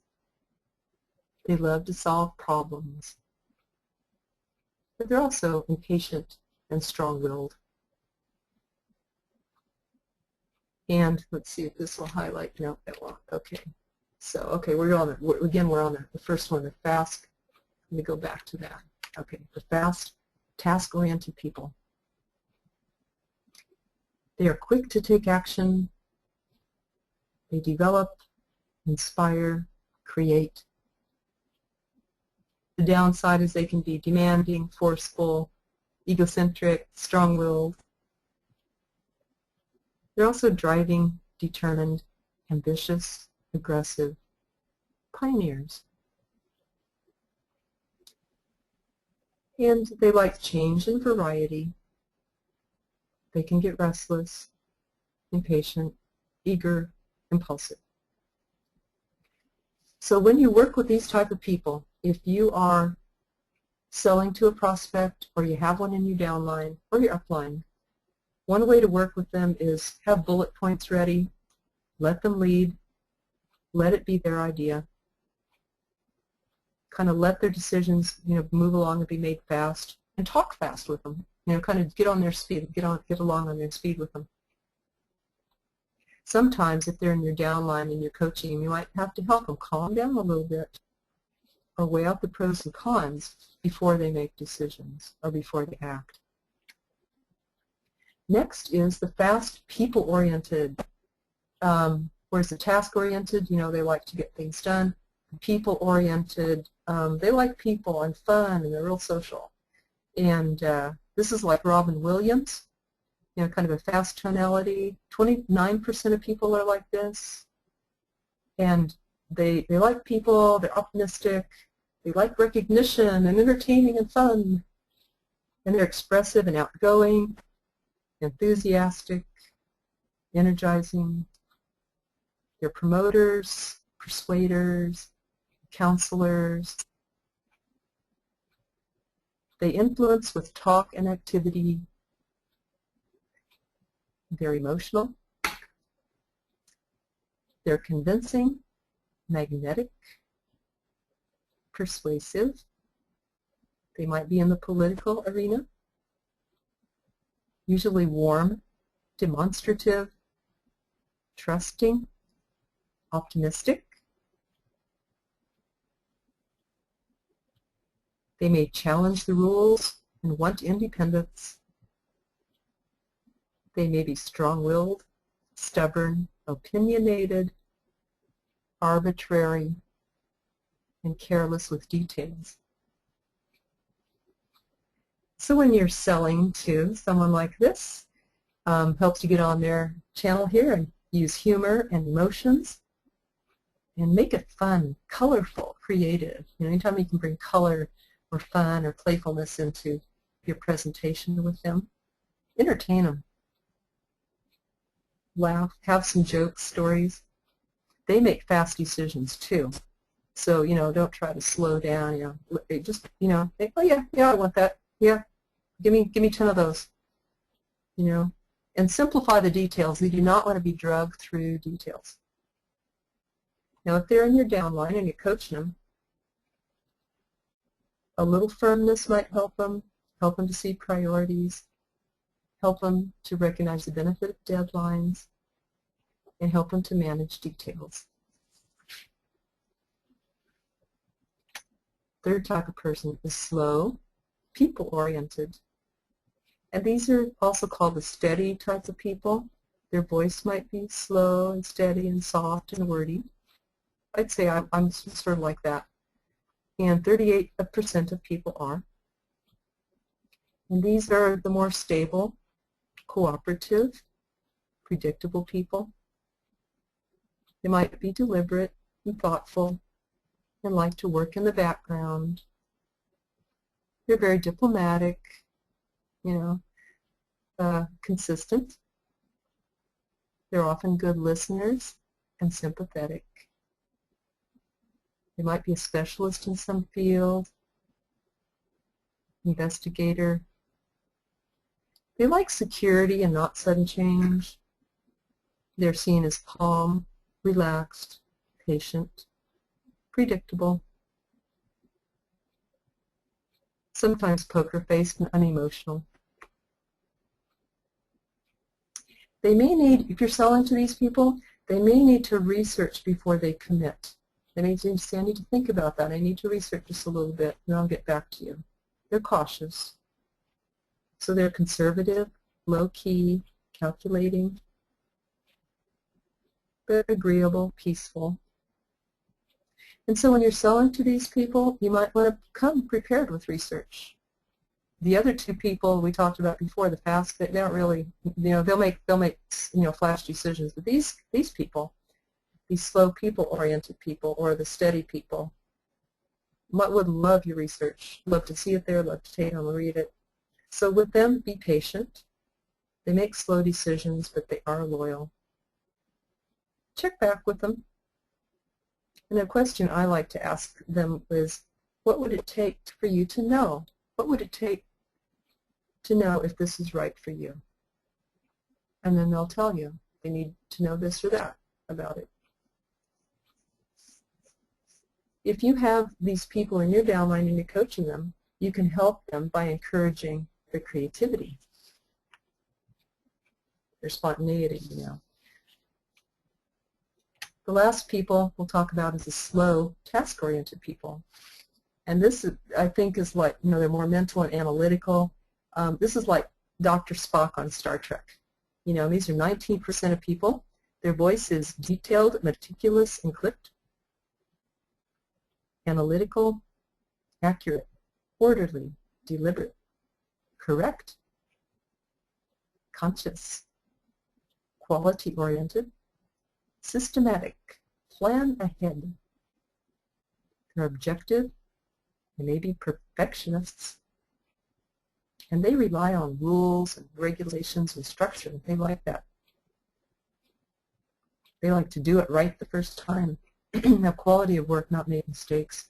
They love to solve problems. But they're also impatient and strong-willed. And let's see if this will highlight. No, it won't. Okay. So, okay, we're on the first one, the fast. Let me go back to that. Okay, the fast, task-oriented people. They are quick to take action. They develop, inspire, create. The downside is they can be demanding, forceful, egocentric, strong-willed. They're also driving, determined, ambitious, aggressive, pioneers. And they like change and variety. They can get restless, impatient, eager, impulsive. So when you work with these type of people, if you are selling to a prospect, or you have one in your downline or your upline, one way to work with them is have bullet points ready, let them lead, let it be their idea, kind of let their decisions, you know, move along and be made fast, and talk fast with them, you know, kind of get on their speed, get along on their speed with them. Sometimes if they're in your downline and you're coaching, you might have to help them calm down a little bit or weigh out the pros and cons before they make decisions or before they act. Next is the fast, people-oriented, whereas the task-oriented, you know, they like to get things done. People-oriented, they like people and fun, and they're real social. And this is like Robin Williams, you know, kind of a fast tonality. 29% of people are like this. And they like people, they're optimistic, they like recognition and entertaining and fun. And they're expressive and outgoing, enthusiastic, energizing. They're promoters, persuaders, counselors. They influence with talk and activity. They're emotional. They're convincing, magnetic, persuasive. They might be in the political arena. Usually warm, demonstrative, trusting, optimistic. They may challenge the rules and want independence. They may be strong-willed, stubborn, opinionated, arbitrary, and careless with details. So when you're selling to someone like this, helps you get on their channel here and use humor and emotions and make it fun, colorful, creative. You know, anytime you can bring color or fun or playfulness into your presentation with them, entertain them. Laugh, have some jokes, stories. They make fast decisions too. So, don't try to slow down, just, think, oh yeah, I want that. Yeah, give me 10 of those, and simplify the details. We do not want to be drugged through details. Now, if they're in your downline and you're coaching them, a little firmness might help them to see priorities, help them to recognize the benefit of deadlines, and help them to manage details. Third type of person is slow, people-oriented. And these are also called the steady types of people. Their voice might be slow and steady and soft and wordy. I'd say I'm sort of like that. And 38% of people are. And these are the more stable, cooperative, predictable people. They might be deliberate and thoughtful and like to work in the background. They're very diplomatic, consistent. They're often good listeners and sympathetic. They might be a specialist in some field, investigator. They like security and not sudden change. They're seen as calm, relaxed, patient, predictable, sometimes poker-faced and unemotional. They may need, if you're selling to these people, they may need to research before they commit. They may say, I need to think about that. I need to research just a little bit, and I'll get back to you. They're cautious. So they're conservative, low-key, calculating, but agreeable, peaceful. And so when you're selling to these people, you might want to come prepared with research. The other two people we talked about before, the fast, they don't really, they'll make flash decisions. But these people, these slow people-oriented people, or the steady people, would love your research, love to see it there, love to take them and read it. So with them, be patient. They make slow decisions, but they are loyal. Check back with them. And a question I like to ask them is, what would it take for you to know? What would it take to know if this is right for you? And then they'll tell you. They need to know this or that about it. If you have these people in your downline and you're coaching them, you can help them by encouraging their creativity, their spontaneity, The last people we'll talk about is the slow, task-oriented people. And this, I think, is like, they're more mental and analytical. This is like Dr. Spock on Star Trek. These are 19% of people. Their voice is detailed, meticulous, and clipped, analytical, accurate, orderly, deliberate, correct, conscious, quality-oriented, systematic, plan ahead. They're objective. They may be perfectionists. And they rely on rules and regulations and structure. They like that. They like to do it right the first time. Have quality of work, not make mistakes.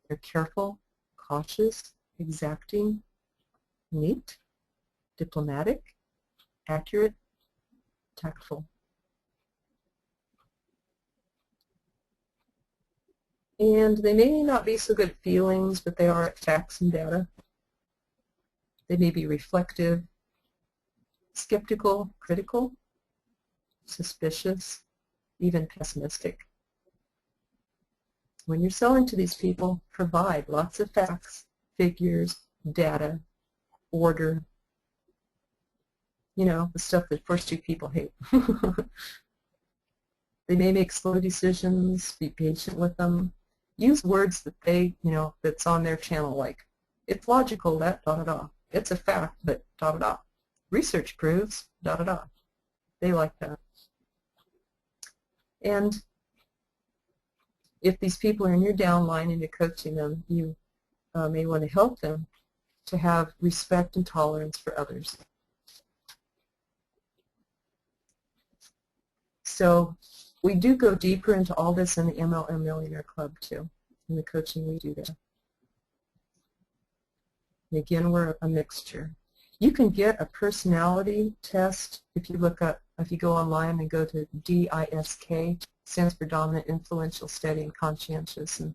They're careful, cautious, exacting, neat, diplomatic, accurate, tactful. And they may not be so good at feelings, but they are at facts and data. They may be reflective, skeptical, critical, suspicious, even pessimistic. When you're selling to these people, provide lots of facts, figures, data, order, the stuff that first two people hate. They may make slow decisions, be patient with them. Use words that they, that's on their channel, like, it's logical that, da-da-da. It's a fact, but da-da-da. Research proves, da-da-da. They like that. And if these people are in your downline and you're coaching them, you may want to help them to have respect and tolerance for others. So we do go deeper into all this in the MLM Millionaire Club too, in the coaching we do there. And again, we're a mixture. You can get a personality test if you look up, if you go online and go to DISK, stands for Dominant, Influential, Steady, and Conscientious, and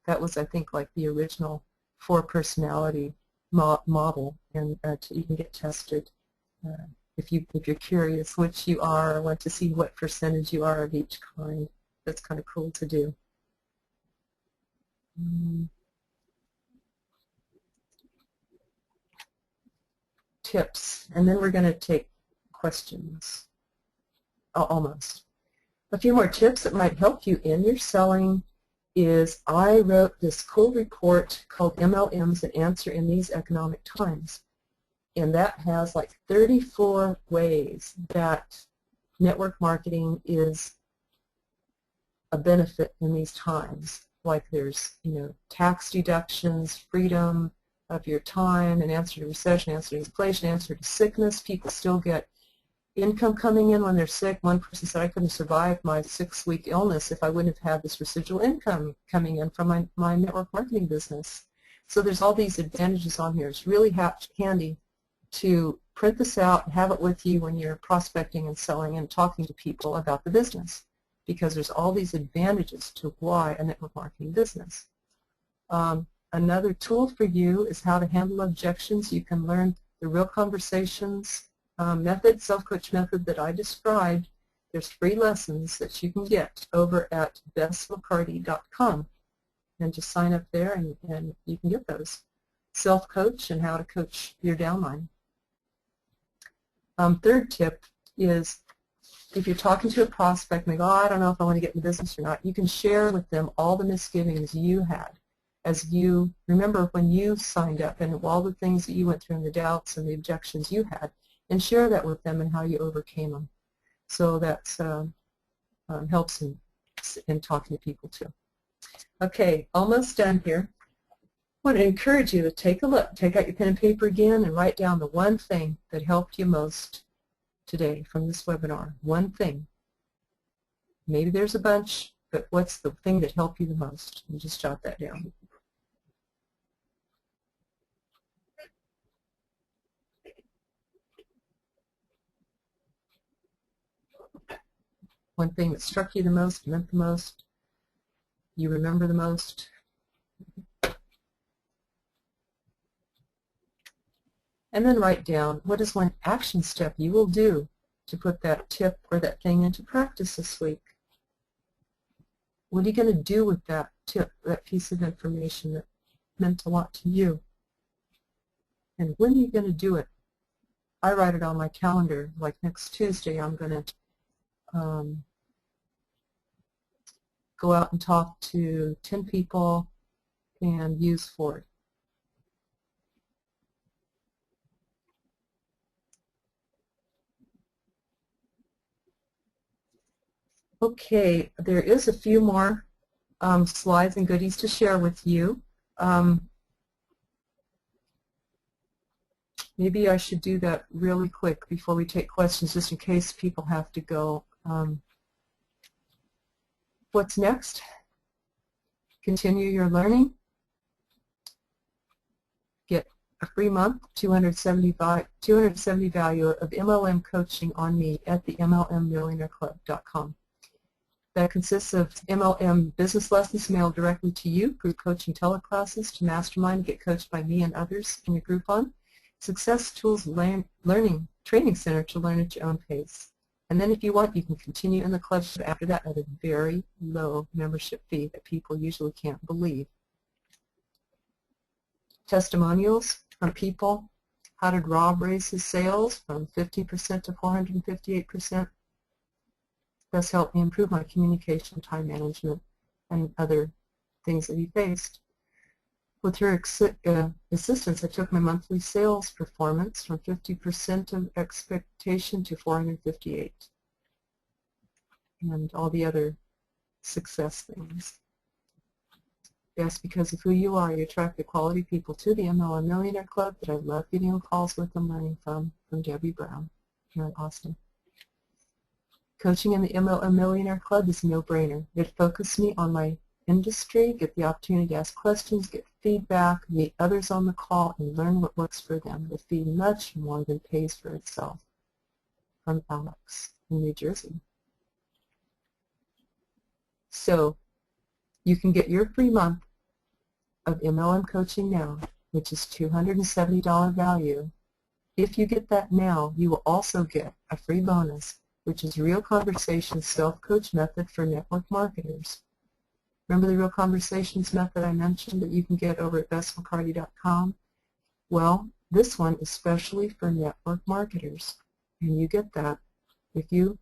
that was, I think, like the original 4 personality model, and you can get tested if you're curious which you are, or want to see what percentage you are of each kind. That's kind of cool to do. Tips, and then we're going to take questions. Almost. A few more tips that might help you in your selling is I wrote this cool report called MLMs That Answer in These Economic Times. And that has like 34 ways that network marketing is a benefit in these times. Like there's, tax deductions, freedom of your time, an answer to recession, answer to inflation, answer to sickness. People still get income coming in when they're sick. One person said, I couldn't survive my 6-week illness if I wouldn't have had this residual income coming in from my network marketing business. So there's all these advantages on here. It's really handy to print this out and have it with you when you're prospecting and selling and talking to people about the business, because there's all these advantages to why a network marketing business. Another tool for you is how to handle objections. You can learn the real conversations method, self-coach method that I described. There's free lessons that you can get over at BessMcCarty.com, and just sign up there and you can get those. Self-coach and how to coach your downline. Third tip is if you're talking to a prospect and they go, I don't know if I want to get in the business or not, you can share with them all the misgivings you had as you remember when you signed up and all the things that you went through and the doubts and the objections you had, and share that with them and how you overcame them. So that helps in talking to people too. Okay, almost done here. I want to encourage you to take a look, take out your pen and paper again and write down the one thing that helped you most today from this webinar. One thing. Maybe there's a bunch, but what's the thing that helped you the most? And just jot that down. One thing that struck you the most, meant the most, you remember the most. And then write down what is one action step you will do to put that tip or that thing into practice this week. What are you going to do with that tip, that piece of information that meant a lot to you? And when are you going to do it? I write it on my calendar, like next Tuesday I'm going to go out and talk to 10 people and use Ford. Okay, there is a few more slides and goodies to share with you. Maybe I should do that really quick before we take questions, just in case people have to go. What's next? Continue your learning. Get a free month, 270 value of MLM coaching on me at the MLMMillionaireClub.com. That consists of MLM business lessons mailed directly to you, group coaching teleclasses to mastermind, get coached by me and others in your group on, Success Tools Learning Training Center to learn at your own pace. And then if you want, you can continue in the club after that at a very low membership fee that people usually can't believe. Testimonials from people. How did Rob raise his sales from 50% to 458%? That's helped me improve my communication, time management, and other things that he faced. With her assistance, I took my monthly sales performance from 50% of expectation to 458, and all the other success things. Yes, because of who you are, you attract the quality people to the MLM Millionaire Club that I love getting on calls with them, learning from Debbie Brown here in Austin. Coaching in the MLM Millionaire Club is a no-brainer. It focuses me on my industry, get the opportunity to ask questions, get feedback, meet others on the call, and learn what works for them. The fee much more than pays for itself. From Alex in New Jersey. So you can get your free month of MLM coaching now, which is $270 value. If you get that now, you will also get a free bonus, which is Real Conversations Self-Coach Method for Network Marketers. Remember the Real Conversations method I mentioned that you can get over at BessMcCarty.com? Well, this one is specially for network marketers, and you get that if you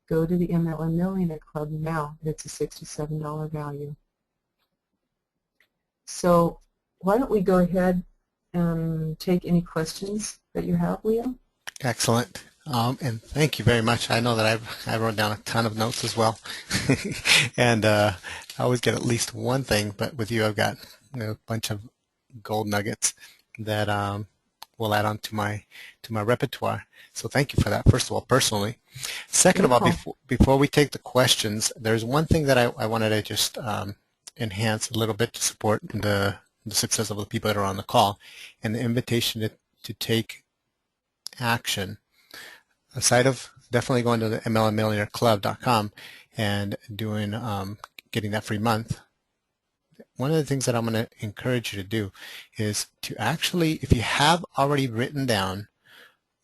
go to the MLM Millionaire Club now. It's a $67 value. So why don't we go ahead and take any questions that you have, Leo? Excellent. And thank you very much. I know that I wrote down a ton of notes as well. And I always get at least one thing, but with you I've got a bunch of gold nuggets that will add on to my repertoire. So thank you for that, first of all, personally. Second of all, before we take the questions, there's one thing that I wanted to just enhance a little bit to support the success of the people that are on the call, and the invitation to take action. Aside of definitely going to the MLMMillionaireClub.com and doing getting that free month, one of the things that I'm going to encourage you to do is to actually, if you have already written down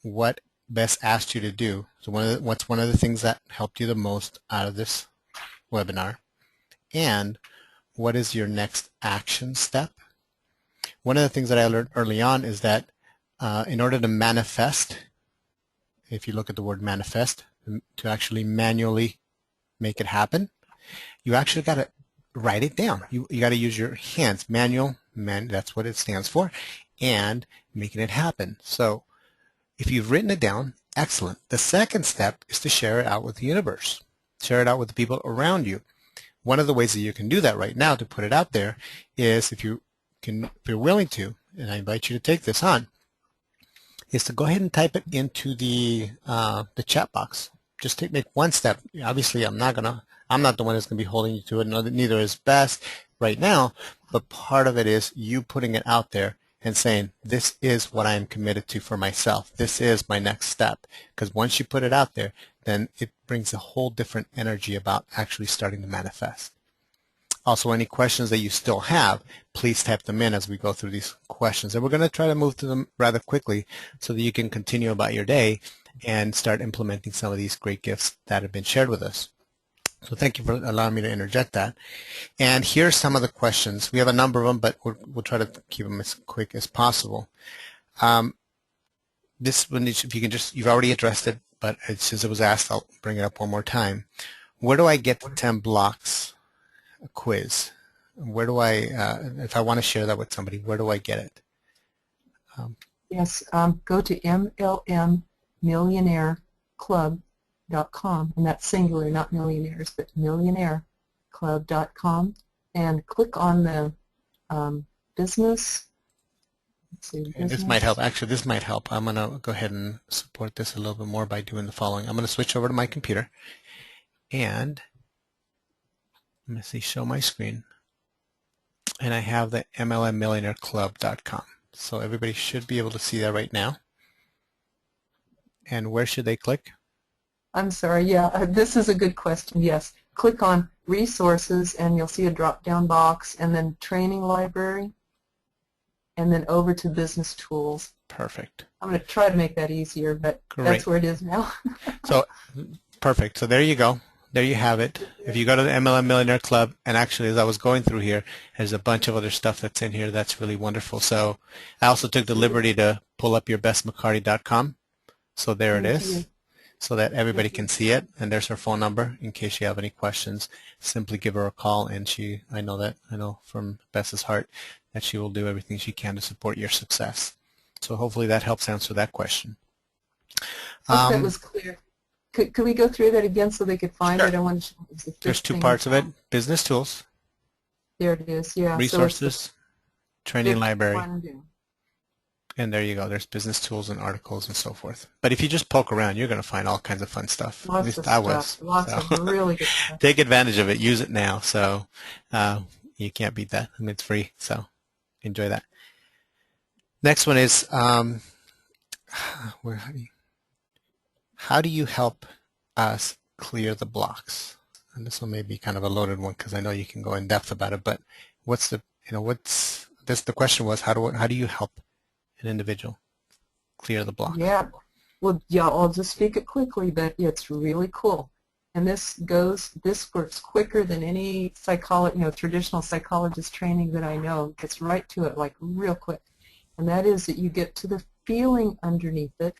what Bess asked you to do, so what's one of the things that helped you the most out of this webinar, and what is your next action step? One of the things that I learned early on is that in order to manifest, if you look at the word manifest, to actually manually make it happen, you actually got to write it down. You got to use your hands. That's what it stands for, and making it happen. So if you've written it down, excellent. The second step is to share it out with the universe. Share it out with the people around you. One of the ways that you can do that right now to put it out there is, if you're willing to, and I invite you to take this on, is to go ahead and type it into the chat box. Just make one step. Obviously, I'm not the one that's going to be holding you to it. Neither is Bess right now. But part of it is you putting it out there and saying, this is what I am committed to for myself. This is my next step. Because once you put it out there, then it brings a whole different energy about actually starting to manifest. Also, any questions that you still have, please type them in as we go through these questions. And we're going to try to move through them rather quickly so that you can continue about your day and start implementing some of these great gifts that have been shared with us. So thank you for allowing me to interject that. And here's some of the questions. We have a number of them, but we'll try to keep them as quick as possible. This one, if you can just, you've already addressed it, but since it was asked, I'll bring it up one more time. Where do I get the 10 blocks quiz? Where do I, if I want to share that with somebody, where do I get it? Yes, go to MLMMillionaireClub.com, and that's singular, not millionaires, but millionaireclub.com, and click on the business. Let's see, business. This might help. Actually, this might help. I'm going to go ahead and support this a little bit more by doing the following. I'm going to switch over to my computer, and let me see, show my screen, and I have the MLMMillionaireClub.com. So everybody should be able to see that right now. And where should they click? I'm sorry, yeah, this is a good question, yes. Click on Resources, and you'll see a drop-down box, and then Training Library, and then over to Business Tools. Perfect. I'm going to try to make that easier, but Great. That's where it is now. So, perfect. So there you go. There you have it. If you go to the MLM Millionaire Club, and actually as I was going through here, there's a bunch of other stuff that's in here that's really wonderful. So I also took the liberty to pull up your bestmccarty.com. So there it is, so that everybody can see it. And there's her phone number in case you have any questions. Simply give her a call, and I know from Bess's heart that she will do everything she can to support your success. So hopefully that helps answer that question. I hope that was clear. Could we go through that again so they could find it? I want to show the There's two parts of it. Business Tools. There it is, yeah. Resources, So Training Library. And there you go. There's business tools and articles and so forth. But if you just poke around, you're going to find all kinds of fun stuff. At Lots least of I stuff. was. Lots So of really good stuff. take advantage of it. Use it now. So you can't beat that. I mean, it's free. So enjoy that. Next one is how do you help us clear the blocks? And this one may be kind of a loaded one because I know you can go in depth about it. But the question was how do you help an individual clear the blocks? Yeah. Well, yeah, I'll just speak it quickly, but it's really cool. And this works quicker than any traditional psychologist training that I know. Gets right to it, like real quick. And that is that you get to the feeling underneath it.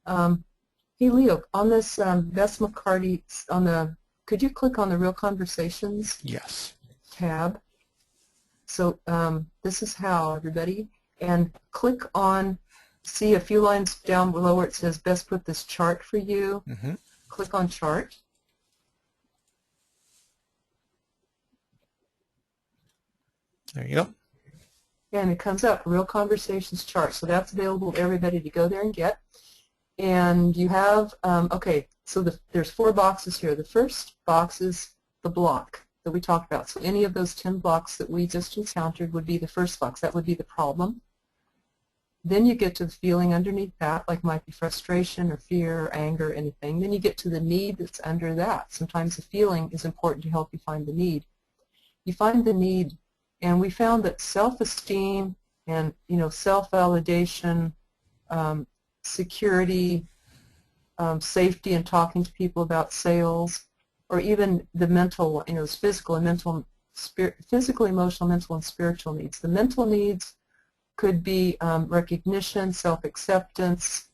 Hey, Leo, on this Bess McCarty, could you click on the Real Conversations? Yes. Tab. So this is how, everybody. And click on, see a few lines down below where it says Bess put this chart for you. Mm-hmm. Click on chart. There you go. And it comes up, Real Conversations chart. So that's available to everybody to go there and get. And you have, okay, so there's 4 boxes here. The first box is the block that we talked about. So any of those 10 blocks that we just encountered would be the first box. That would be the problem. Then you get to the feeling underneath that, like might be frustration or fear or anger or anything. Then you get to the need that's under that. Sometimes the feeling is important to help you find the need. You find the need, and we found that self-esteem and self-validation, security, safety and talking to people about sales, or even the mental, physical, emotional, mental, and spiritual needs. The mental needs could be recognition, self-acceptance,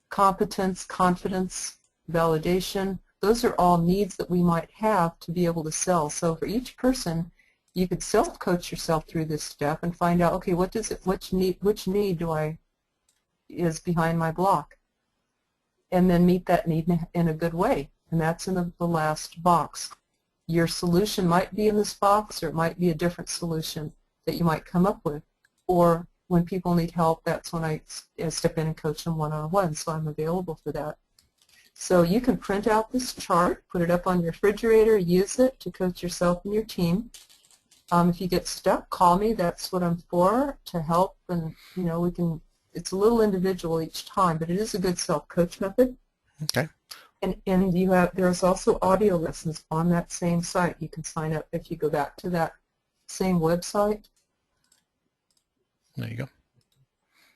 competence, confidence, validation. Those are all needs that we might have to be able to sell. So for each person, you could self-coach yourself through this step and find out, okay, which need is behind my block, and then meet that need in a good way. And that's in the last box. Your solution might be in this box, or it might be a different solution that you might come up with. Or when people need help, that's when I step in and coach them one-on-one, so I'm available for that. So you can print out this chart, put it up on your refrigerator, use it to coach yourself and your team. If you get stuck, call me. That's what I'm for, to help. And we can. It's a little individual each time, but it is a good self-coach method. Okay. And there's also audio lessons on that same site. You can sign up if you go back to that same website. There you go.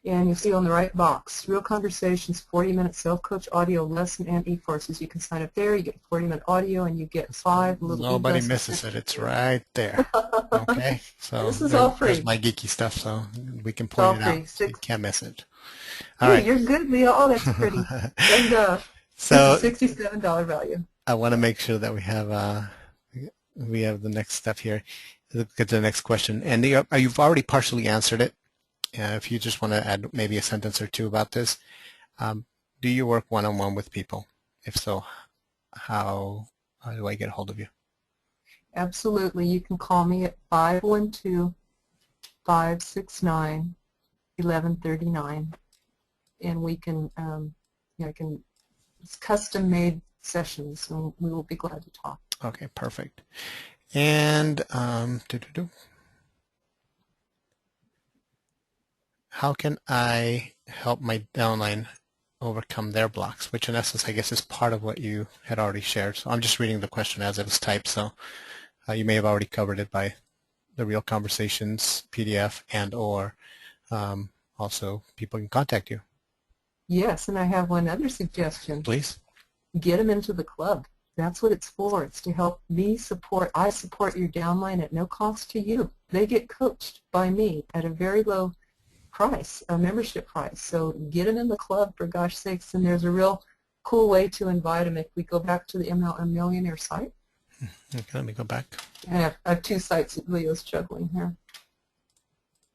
And you see on the right box, Real Conversations, 40-minute self-coach audio lesson and e-courses. You can sign up there. You get 40-minute audio, and you get 5 little. Nobody misses it. It's right there. Okay. So this is all free. There's my geeky stuff, so we can point it out. So you can't miss it. All right. You're good, Leo. Oh, that's pretty. And so it's a $67 value. I want to make sure that we have the next step here. Let's get to the next question. And you've already partially answered it. If you just want to add maybe a sentence or two about this, do you work one-on-one with people? If so, how do I get a hold of you? Absolutely. You can call me at 512-569-1139, and we can, it's custom-made sessions, and we will be glad to talk. Okay, perfect. And how can I help my downline overcome their blocks, which in essence I guess is part of what you had already shared. So I'm just reading the question as it was typed, so you may have already covered it by the Real Conversations PDF, and or also people can contact you. Yes, and I have one other suggestion. Please. Get them into the club. That's what it's for. It's to help me support. I support your downline at no cost to you. They get coached by me at a very low price, a membership price. So get them in the club, for gosh sakes, and there's a real cool way to invite them. If we go back to the MLM Millionaire site. Okay, let me go back. I have 2 sites that Leo's juggling here.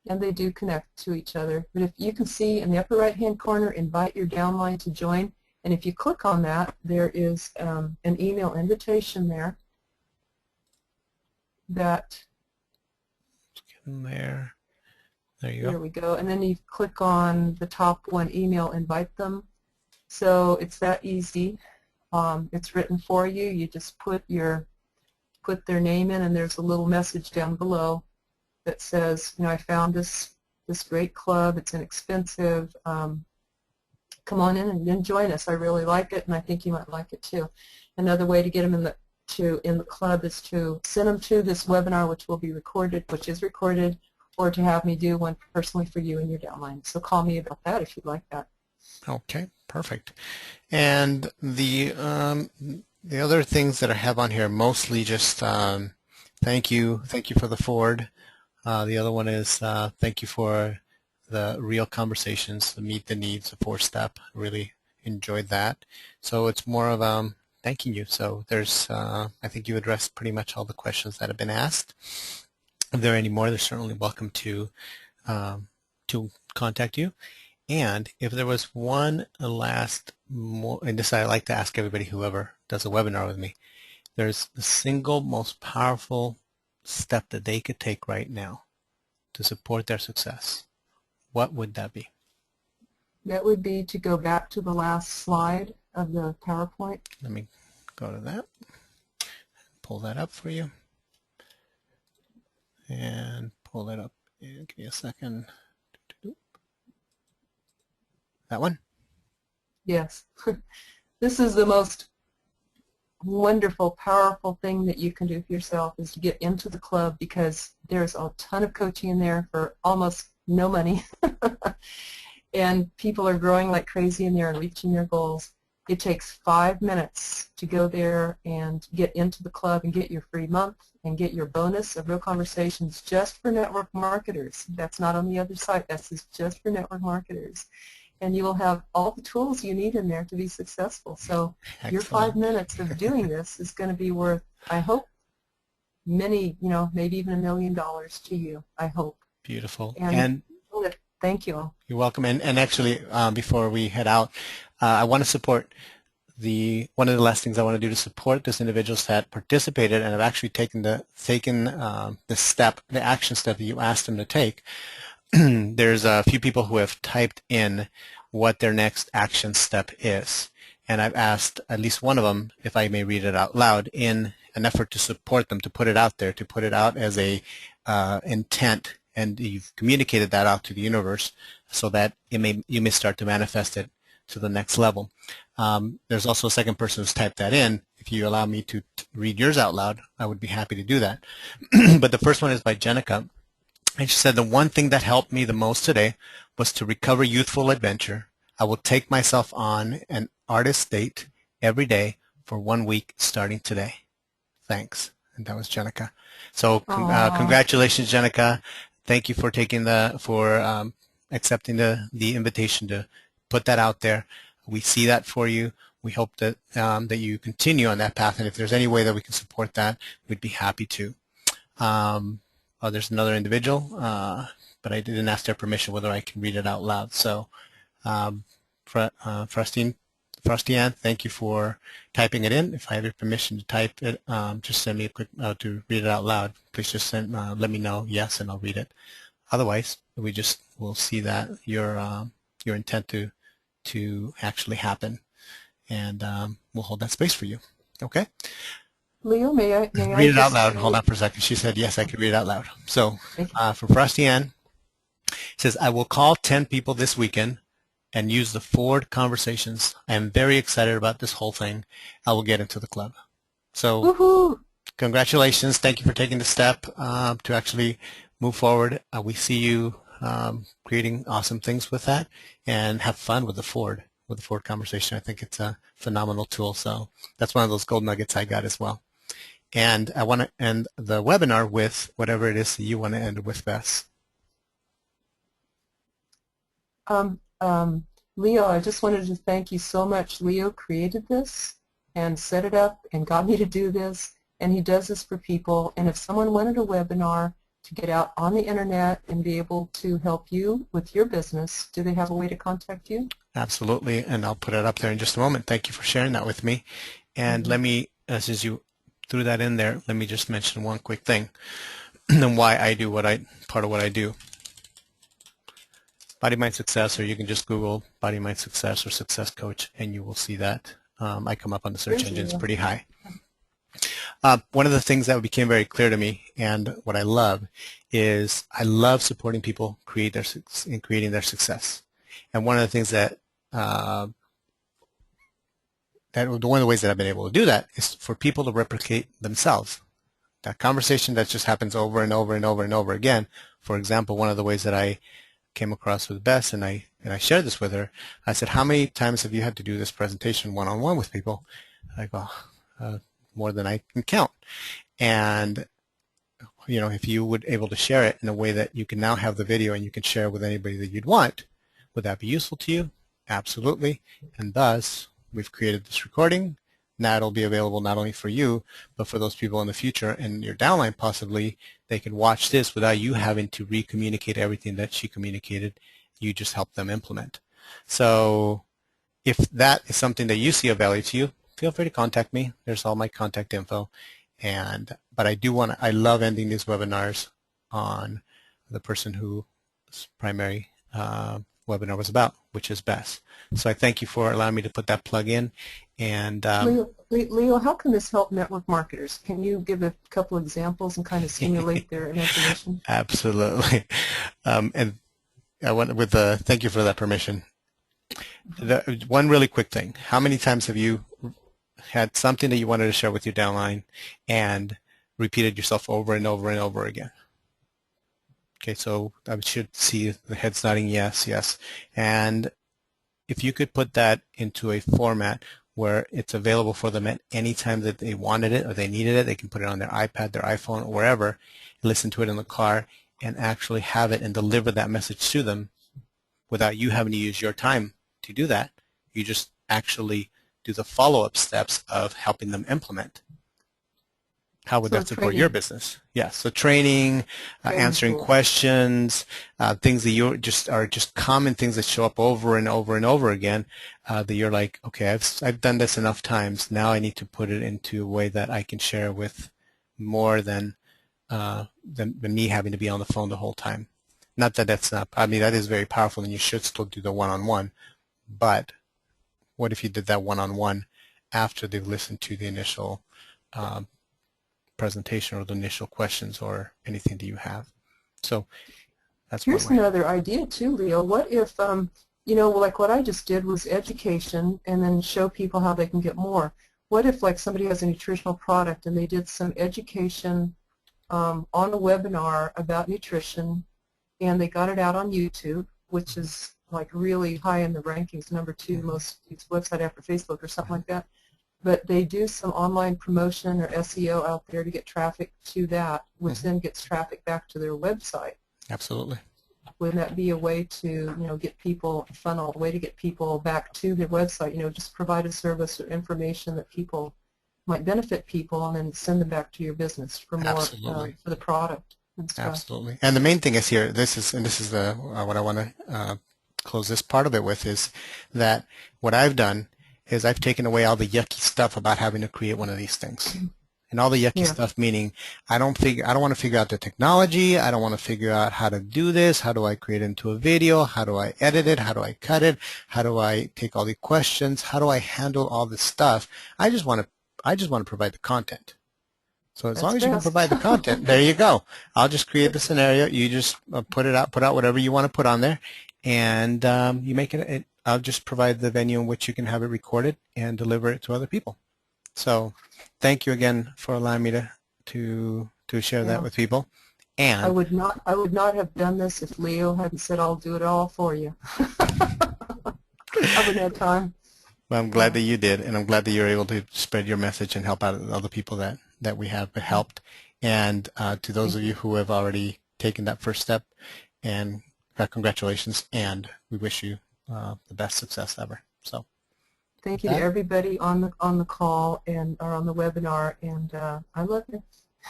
And they do connect to each other. But if you can see in the upper right-hand corner, invite your downline to join. And if you click on that, there is an email invitation there that Let's get in there. There you There go. we go. And then you click on the top one, email, invite them. So it's that easy. It's written for you. You just put their name in, and there's a little message down below that says, I found this great club. It's inexpensive. Come on in and then join us. I really like it, and I think you might like it too. Another way to get them in the club is to send them to this webinar, which is recorded, or to have me do one personally for you and your downline. So call me about that if you'd like that. Okay, perfect. And the other things that I have on here, mostly just thank you for the forward. The other one is thank you for the real conversations, the meet the needs, the 4-step. Really enjoyed that. So it's more of thanking you. So there's, I think you addressed pretty much all the questions that have been asked. If there are any more, they're certainly welcome to contact you. And if there was one last more, and this I like to ask everybody, whoever does a webinar with me, there's the single most powerful step that they could take right now to support their success. What would that be? That would be to go back to the last slide of the PowerPoint. Let me go to that, pull that up for you, and pull that up. And give me a second. That one? Yes. This is the most wonderful, powerful thing that you can do for yourself, is to get into the club, because there's a ton of coaching in there for almost no money. And people are growing like crazy in there and reaching their goals. It takes 5 minutes to go there and get into the club and get your free month and get your bonus of Real Conversations just for network marketers. That's not on the other site. That's just for network marketers. And you will have all the tools you need in there to be successful. So Excellent. Your 5 minutes of doing this is going to be worth, I hope, many, maybe even $1 million to you, I hope. Beautiful. And thank you all. You're welcome. And actually, before we head out, I want to support one of the last things I want to do to support those individuals that participated and have actually taken the action step that you asked them to take. There's a few people who have typed in what their next action step is, and I've asked at least one of them if I may read it out loud in an effort to support them, to put it out there, to put it out as a intent, and you've communicated that out to the universe so that you may start to manifest it to the next level. There's also a second person who's typed that in. If you allow me to read yours out loud, I would be happy to do that. But the first one is by Jenica. And she said, the one thing that helped me the most today was to recover youthful adventure. I will take myself on an artist date every day for 1 week starting today. Thanks. And that was Jenica. So congratulations, Jenica. Thank you for accepting the invitation to put that out there. We see that for you. We hope that that you continue on that path. And if there's any way that we can support that, we'd be happy to. There's another individual, but I didn't ask their permission whether I can read it out loud. So, Frostian, thank you for typing it in. If I have your permission to type it, just send me a quick to read it out loud. Please just let me know yes, and I'll read it. Otherwise, we'll see that your intent to actually happen, and we'll hold that space for you. Okay. Leo, may I read it out loud. Hold on for a second. She said, yes, I can read it out loud. So from Frosty Ann, it says, I will call 10 people this weekend and use the forward conversations. I am very excited about this whole thing. I will get into the club. So congratulations. Thank you for taking the step to actually move forward. We see you creating awesome things with that, and have fun with the forward conversation. I think it's a phenomenal tool. So that's one of those gold nuggets I got as well. And I want to end the webinar with whatever it is that you want to end with, Bess. Leo, I just wanted to thank you so much. Leo created this and set it up and got me to do this, and he does this for people. And if someone wanted a webinar to get out on the internet and be able to help you with your business, do they have a way to contact you? Absolutely, and I'll put it up there in just a moment. Thank you for sharing that with me. And let me, as you threw that in there, let me just mention one quick thing and why I do part of what I do. Body Mind Success, or you can just Google Body Mind Success or Success Coach, and you will see that. I come up on the search engines pretty high. One of the things that became very clear to me, and what I love, is I love supporting people in creating their success. And one of the things that one of the ways that I've been able to do that is for people to replicate themselves. That conversation that just happens over and over and over and over again. For example, one of the ways that I came across with Bess, and I shared this with her, I said, how many times have you had to do this presentation one-on-one with people? I go, more than I can count. And you know, if you would able to share it in a way that you can now have the video and you can share with anybody that you'd want, would that be useful to you? Absolutely. And thus, we've created this recording. Now it'll be available not only for you, but for those people in the future and your downline possibly. They can watch this without you having to re-communicate everything that she communicated. You just help them implement. So if that is something that you see of value to you, feel free to contact me. There's all my contact info. But I love ending these webinars on the person whose primary webinar was about, which is Bess. So I thank you for allowing me to put that plug in. And Leo, how can this help network marketers? Can you give a couple examples and kind of stimulate their imagination? Absolutely. And I want thank you for that permission. One really quick thing. How many times have you had something that you wanted to share with your downline and repeated yourself over and over and over again? Okay, so I should see the heads nodding yes, yes. And if you could put that into a format where it's available for them at any time that they wanted it or they needed it, they can put it on their iPad, their iPhone, or wherever, listen to it in the car, and actually have it and deliver that message to them without you having to use your time to do that. You just actually do the follow-up steps of helping them implement. How would that support your business? Yes, so training, answering questions, things that are just common things that show up over and over and over again, that you're like, okay, I've done this enough times. Now I need to put it into a way that I can share with more than me having to be on the phone the whole time. Not that that's not, I mean, that is very powerful, and you should still do the one-on-one. But what if you did that one-on-one after they've listened to the initial presentation or the initial questions or anything that you have? So that's one way. Here's another idea too, Leo. What if, you know, like what I just did was education and then show people how they can get more. What if like somebody has a nutritional product and they did some education on a webinar about nutrition, and they got it out on YouTube, which is like really high in the rankings, #2 most used website after Facebook or something like that. But they do some online promotion or SEO out there to get traffic to that, which then gets traffic back to their website. Absolutely. Wouldn't that be a way to, you know, get people funneled, a way to get people back to their website? You know, just provide a service or information that people might benefit people, and then send them back to your business for more for the product and stuff. Absolutely. And the main thing is here. This is the what I want to close this part of it with, is that what I've done is I've taken away all the yucky stuff about having to create one of these things. And all the yucky stuff meaning I don't want to figure out the technology. I don't want to figure out how to do this. How do I create it into a video? How do I edit it? How do I cut it? How do I take all the questions? How do I handle all this stuff? I just want to provide the content. So as long as you can provide the content, there you go. I'll just create the scenario. You just put out whatever you want to put on there, and you make it. I'll just provide the venue in which you can have it recorded and deliver it to other people. So thank you again for allowing me to share that with people. And I would not have done this if Leo hadn't said I'll do it all for you. I wouldn't have time. Well, I'm glad that you did, and I'm glad that you're able to spread your message and help out other people that we have helped. And to those of you who have already taken that first step, and congratulations, and we wish you the best success ever. So thank you to everybody on the call or on the webinar, and I love you.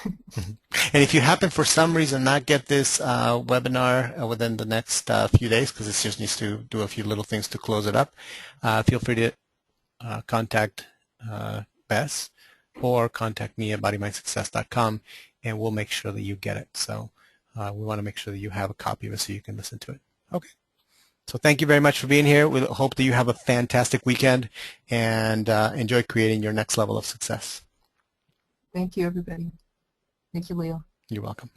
And if you happen for some reason not get this webinar within the next few days, because it just needs to do a few little things to close it up, feel free to contact Bess or contact me at bodymindsuccess.com, and we'll make sure that you get it. So we want to make sure that you have a copy of it so you can listen to it. Okay. So thank you very much for being here. We hope that you have a fantastic weekend and enjoy creating your next level of success. Thank you, everybody. Thank you, Leo. You're welcome.